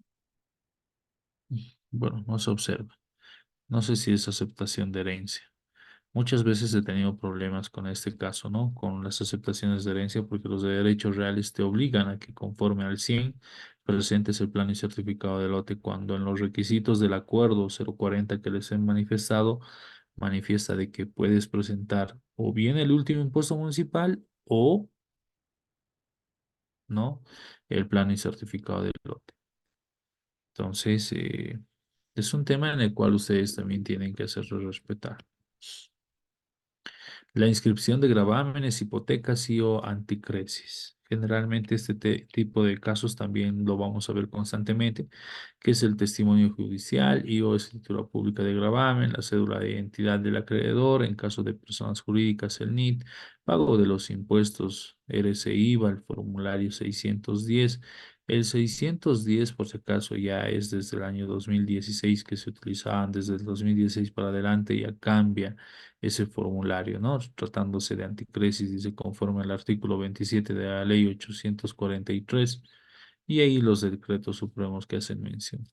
Bueno, no se observa. No sé si es aceptación de herencia. Muchas veces he tenido problemas con este caso, ¿no? Con las aceptaciones de herencia, porque los de derechos reales te obligan a que conforme al 100 presentes el plan y certificado de lote, cuando en los requisitos del acuerdo 040 que les he manifestado, manifiesta de que puedes presentar o bien el último impuesto municipal o, ¿no? El plan y certificado de lote. Entonces, es un tema en el cual ustedes también tienen que hacerlo respetar. La inscripción de gravámenes, hipotecas y o anticresis. Generalmente este tipo de casos también lo vamos a ver constantemente, que es el testimonio judicial y o escritura pública de gravamen, la cédula de identidad del acreedor, en caso de personas jurídicas, el NIT, pago de los impuestos, RC-IVA, el formulario 610. El 610, por si acaso, ya es desde el año 2016 que se utilizaban, desde el 2016 para adelante ya cambia ese formulario, ¿no? Tratándose de anticresis, dice conforme al artículo 27 de la ley 843, y ahí los decretos supremos que hacen mención.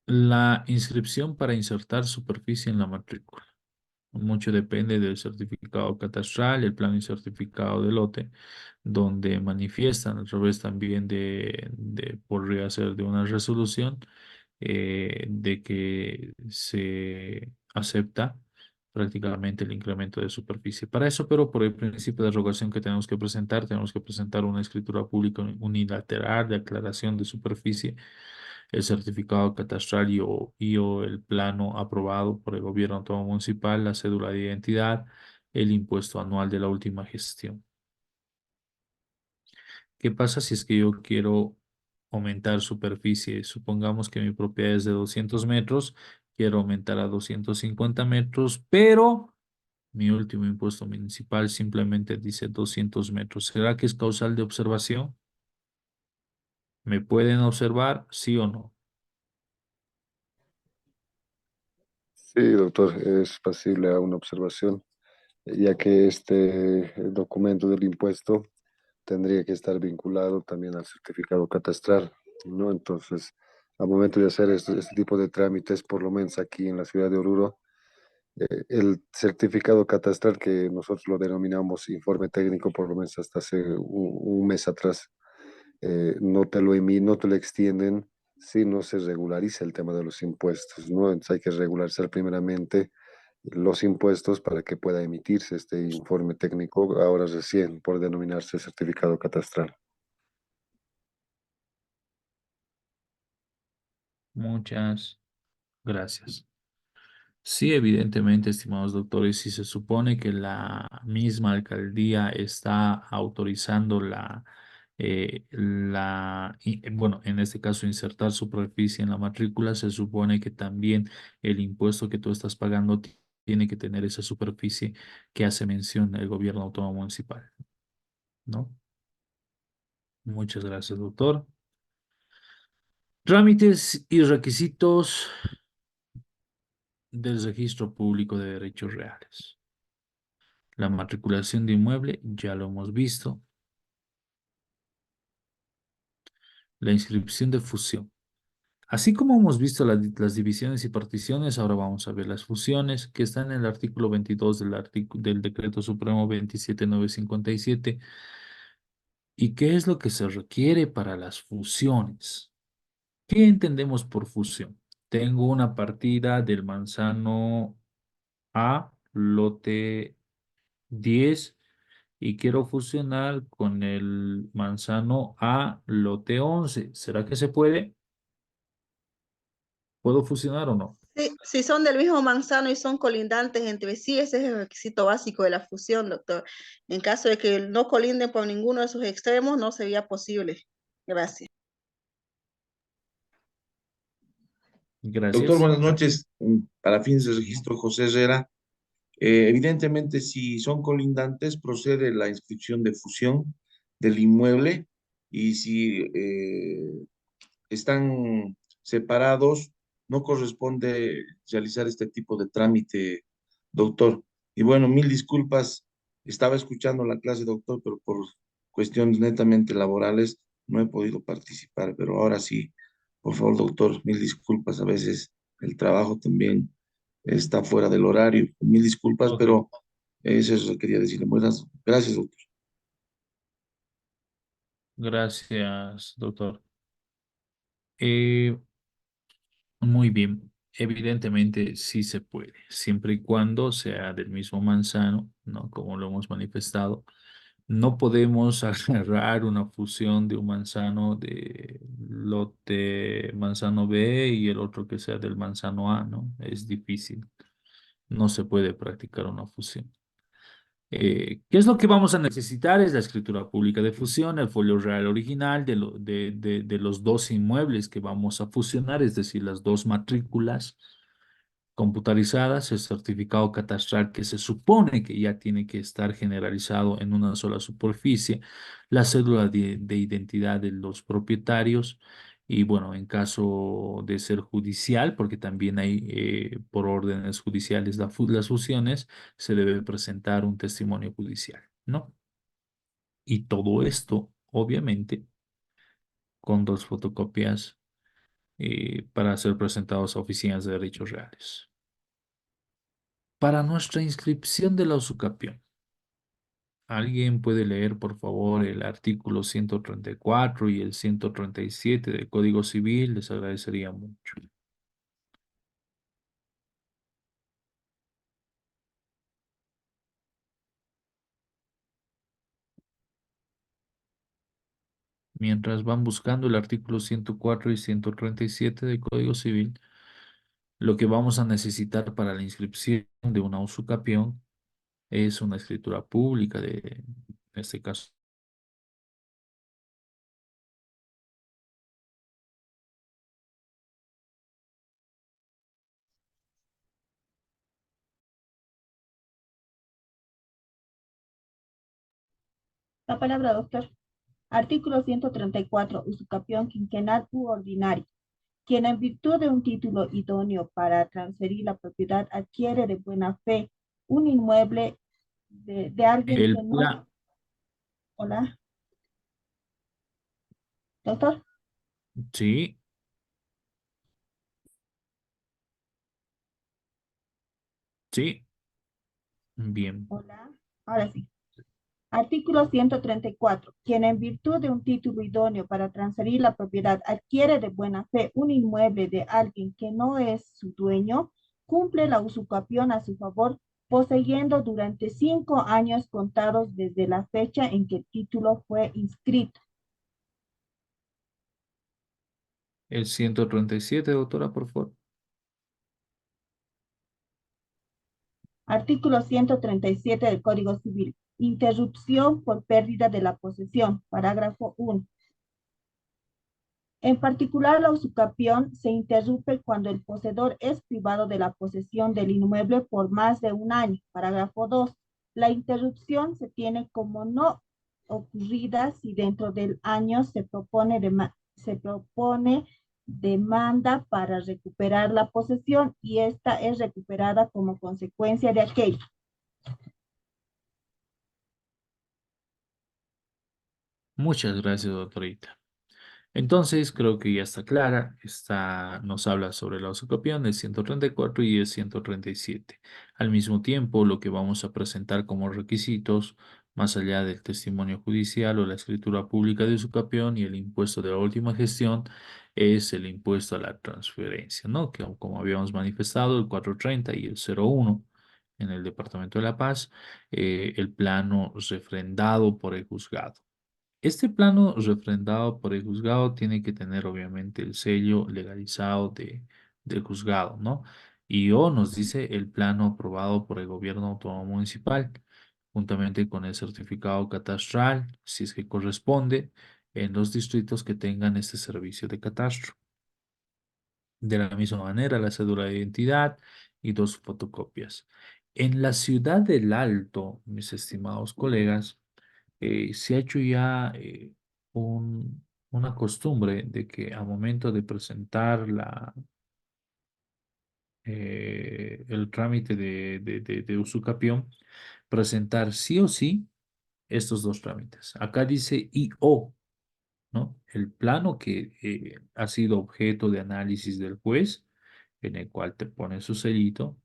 La inscripción para insertar superficie en la matrícula. Mucho depende del certificado catastral, el plan y certificado de lote, donde manifiestan a través también podría ser de una resolución, de que se acepta prácticamente el incremento de superficie. Para eso, pero por el principio de rogación que tenemos que presentar una escritura pública unilateral de aclaración de superficie, el certificado catastral y o el plano aprobado por el gobierno autónomo municipal, la cédula de identidad, el impuesto anual de la última gestión. ¿Qué pasa si es que yo quiero aumentar superficie? Supongamos que mi propiedad es de 200 metros, quiero aumentar a 250 metros, pero mi último impuesto municipal simplemente dice 200 metros. ¿Será que es causal de observación? ¿Me pueden observar, sí o no? Sí, doctor, es pasible a una observación, ya que este documento del impuesto tendría que estar vinculado también al certificado catastral, ¿no? Entonces, al momento de hacer este tipo de trámites, por lo menos aquí en la ciudad de Oruro, el certificado catastral que nosotros lo denominamos informe técnico, por lo menos hasta hace un mes atrás, no te lo extienden si no se regulariza el tema de los impuestos, ¿no? Entonces hay que regularizar primeramente los impuestos para que pueda emitirse este informe técnico ahora recién por denominarse certificado catastral. Muchas gracias. Sí, evidentemente, estimados doctores, si se supone que la misma alcaldía está autorizando bueno, en este caso, insertar superficie en la matrícula, se supone que también el impuesto que tú estás pagando tiene que tener esa superficie que hace mención el gobierno autónomo municipal, ¿no? Muchas gracias, doctor. Trámites y requisitos del registro público de derechos reales. La matriculación de inmueble, ya lo hemos visto. La inscripción de fusión. Así como hemos visto las divisiones y particiones, ahora vamos a ver las fusiones que están en el artículo 22 del Decreto Supremo 27957. ¿Y qué es lo que se requiere para las fusiones? ¿Qué entendemos por fusión? Tengo una partida del manzano A, lote 10, y quiero fusionar con el manzano A, lote 11. ¿Será que se puede? ¿Puedo fusionar o no? Sí, si son del mismo manzano y son colindantes entre sí, ese es el requisito básico de la fusión, doctor. En caso de que no colinden por ninguno de sus extremos, no sería posible. Gracias. Doctor, Gracias. buenas noches. Para fines de registro, José Herrera. Evidentemente, si son colindantes, procede la inscripción de fusión del inmueble y si están separados, no corresponde realizar este tipo de trámite doctor. Y bueno, mil disculpas, estaba escuchando la clase, doctor, pero por cuestiones netamente laborales no he podido participar, pero ahora sí, por favor, doctor, mil disculpas, a veces el trabajo también está fuera del horario, mil disculpas, Ok, pero eso es lo que quería decirle. Buenas, gracias, doctor. gracias, doctor. Eh, Muy bien. Evidentemente sí se puede, siempre y cuando sea del mismo manzano, ¿no? Como lo hemos manifestado. No podemos agarrar una fusión de un manzano de lote manzano B y el otro que sea del manzano A, ¿no? Es difícil. No se puede practicar una fusión. ¿Qué es lo que vamos a necesitar? Es la escritura pública de fusión, el folio real original de los dos inmuebles que vamos a fusionar, es decir, las dos matrículas computarizadas, el certificado catastral que se supone que ya tiene que estar generalizado en una sola superficie, la cédula de identidad de los propietarios y bueno, en caso de ser judicial, porque también hay por órdenes judiciales las fusiones, se debe presentar un testimonio judicial, ¿no? Y todo esto, obviamente, con dos fotocopias para ser presentados a oficinas de derechos reales. Para nuestra inscripción de la usucapión, ¿alguien puede leer, por favor, el artículo 134 y el 137 del Código Civil? Les agradecería mucho. Mientras van buscando el artículo 104 y 137 del Código Civil, lo que vamos a necesitar para la inscripción de una usucapión es una escritura pública en este caso. La palabra, doctor. Artículo 134. Usucapión quinquenal u ordinario. Quien en virtud de un título idóneo para transferir la propiedad adquiere de buena fe un inmueble de alguien El que no... plan, Hola, doctor. sí, sí, bien. Hola, ahora sí. Artículo 134. Quien en virtud de un título idóneo para transferir la propiedad adquiere de buena fe un inmueble de alguien que no es su dueño, cumple la usucapión a su favor, poseyendo durante 5 años contados desde la fecha en que el título fue inscrito. El 137, doctora, por favor. Artículo 137 del Código Civil. Interrupción por pérdida de la posesión. Parágrafo 1. En particular, la usucapión se interrumpe cuando el poseedor es privado de la posesión del inmueble por más de un año. Parágrafo 2. La interrupción se tiene como no ocurrida si dentro del año se propone demanda para recuperar la posesión y esta es recuperada como consecuencia de aquello. Muchas gracias, doctorita. Entonces, creo que ya está clara. Nos habla sobre la usucapión del 134 y el 137. Al mismo tiempo, lo que vamos a presentar como requisitos, más allá del testimonio judicial o la escritura pública de usucapión y el impuesto de la última gestión, es el impuesto a la transferencia, ¿no? Que como habíamos manifestado, el 430 y el 01 en el Departamento de La Paz, el plano refrendado por el juzgado. Este plano refrendado por el juzgado tiene que tener obviamente el sello legalizado del juzgado, ¿no? Y o nos dice el plano aprobado por el gobierno autónomo municipal, juntamente con el certificado catastral, si es que corresponde, en los distritos que tengan este servicio de catastro. De la misma manera, la cédula de identidad y dos fotocopias. En la ciudad del Alto, mis estimados colegas, se ha hecho ya una costumbre de que a momento de presentar el trámite de usucapión, presentar sí o sí estos dos trámites. Acá dice IO, ¿no? El plano que ha sido objeto de análisis del juez, en el cual te pone su sellito,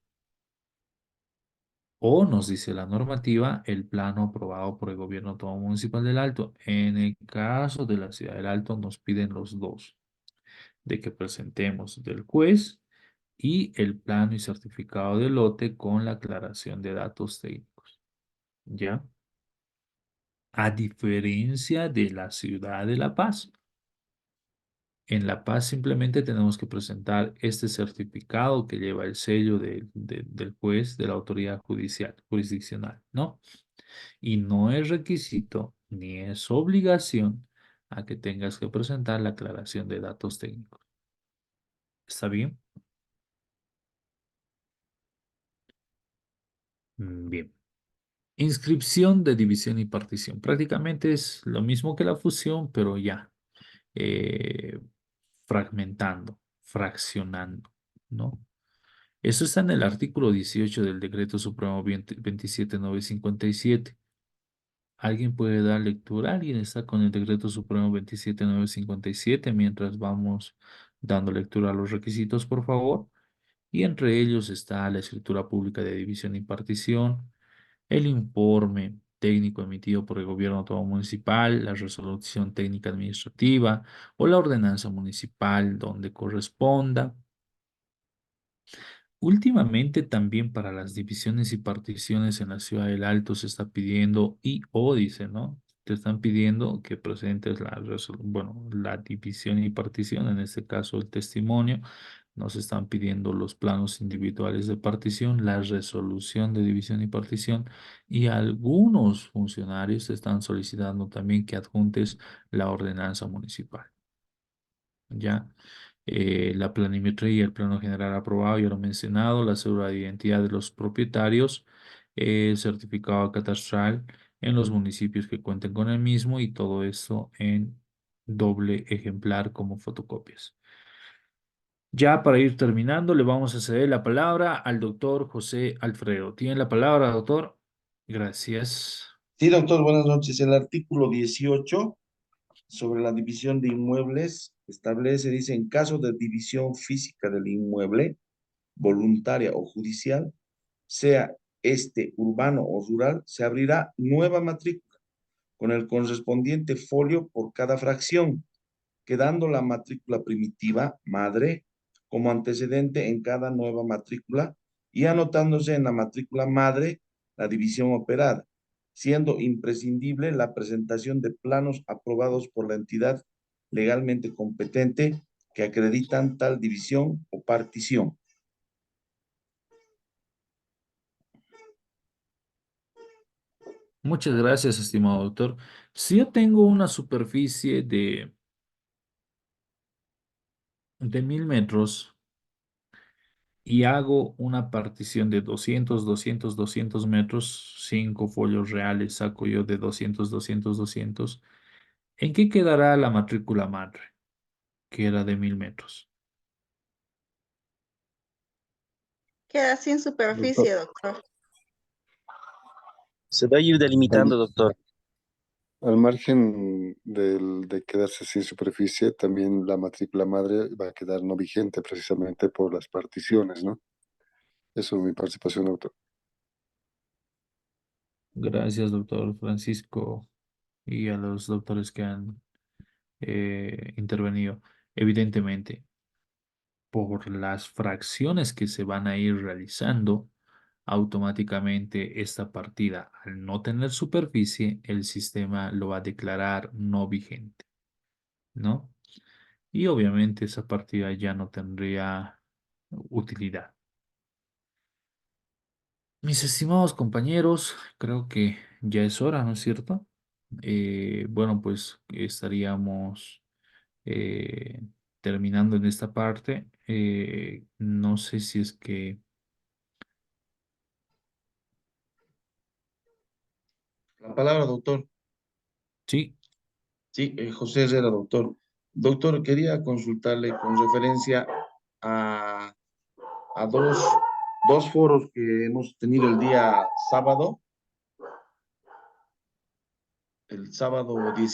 o nos dice la normativa, el plano aprobado por el gobierno autónomo municipal del Alto. En el caso de la ciudad del Alto, nos piden los dos, de que presentemos del juez y el plano y certificado de lote con la aclaración de datos técnicos. ¿Ya? A diferencia de la ciudad de La Paz. En La Paz simplemente tenemos que presentar este certificado que lleva el sello del juez de la autoridad judicial, jurisdiccional, ¿no? Y no es requisito ni es obligación a que tengas que presentar la aclaración de datos técnicos. ¿Está bien? Bien. Inscripción de división y partición. Prácticamente es lo mismo que la fusión, pero ya eh, fragmentando, fraccionando, ¿no? Eso está en el artículo 18 del Decreto Supremo 27957. ¿Alguien puede dar lectura? ¿Alguien está con el Decreto Supremo 27957 mientras vamos dando lectura a los requisitos, por favor? Y entre ellos está la escritura pública de división y partición, el informe técnico emitido por el gobierno autónomo municipal, la resolución técnica administrativa o la ordenanza municipal donde corresponda. Últimamente también para las divisiones y particiones en la ciudad del Alto se está pidiendo, y o dice, ¿no? Te están pidiendo que presentes bueno, la división y partición, en este caso el testimonio. Nos están pidiendo los planos individuales de partición, la resolución de división y partición, y algunos funcionarios te están solicitando también que adjuntes la ordenanza municipal. ¿Ya? La planimetría y el plano general aprobado, ya lo he mencionado, la cédula de identidad de los propietarios, el certificado catastral en los municipios que cuenten con el mismo y todo esto en doble ejemplar como fotocopias. Ya para ir terminando, le vamos a ceder la palabra al doctor José Alfredo. Tiene la palabra, doctor. Gracias. Sí, doctor, buenas noches. El artículo 18 sobre la división de inmuebles establece, dice, en caso de división física del inmueble, voluntaria o judicial, sea este urbano o rural, se abrirá nueva matrícula con el correspondiente folio por cada fracción, quedando la matrícula primitiva, madre, como antecedente en cada nueva matrícula y anotándose en la matrícula madre la división operada, siendo imprescindible la presentación de planos aprobados por la entidad legalmente competente que acreditan tal división o partición. Muchas gracias, estimado doctor. Si yo tengo una superficie de 1000 metros y hago una partición de 200 metros, 5 folios reales saco yo de 200, ¿en qué quedará la matrícula madre, que era de 1000 metros? Queda sin Doctor, superficie, doctor. Se va a ir delimitando, al, doctor. al margen de quedarse sin superficie, también la matrícula madre va a quedar no vigente precisamente por las particiones, ¿no? Eso es mi participación, doctor. Gracias, doctor Francisco, y a los doctores que han intervenido. Evidentemente, por las fracciones que se van a ir realizando, automáticamente esta partida, al no tener superficie, el sistema lo va a declarar no vigente, ¿no? Y obviamente esa partida ya no tendría utilidad. Mis estimados compañeros, creo que ya es hora, ¿no es cierto? Bueno, pues estaríamos eh, terminando en esta parte. No sé si es que La palabra, doctor. sí. Sí, José Herrera, doctor. Doctor, quería consultarle con referencia a a dos foros que hemos tenido el día sábado. El sábado 19.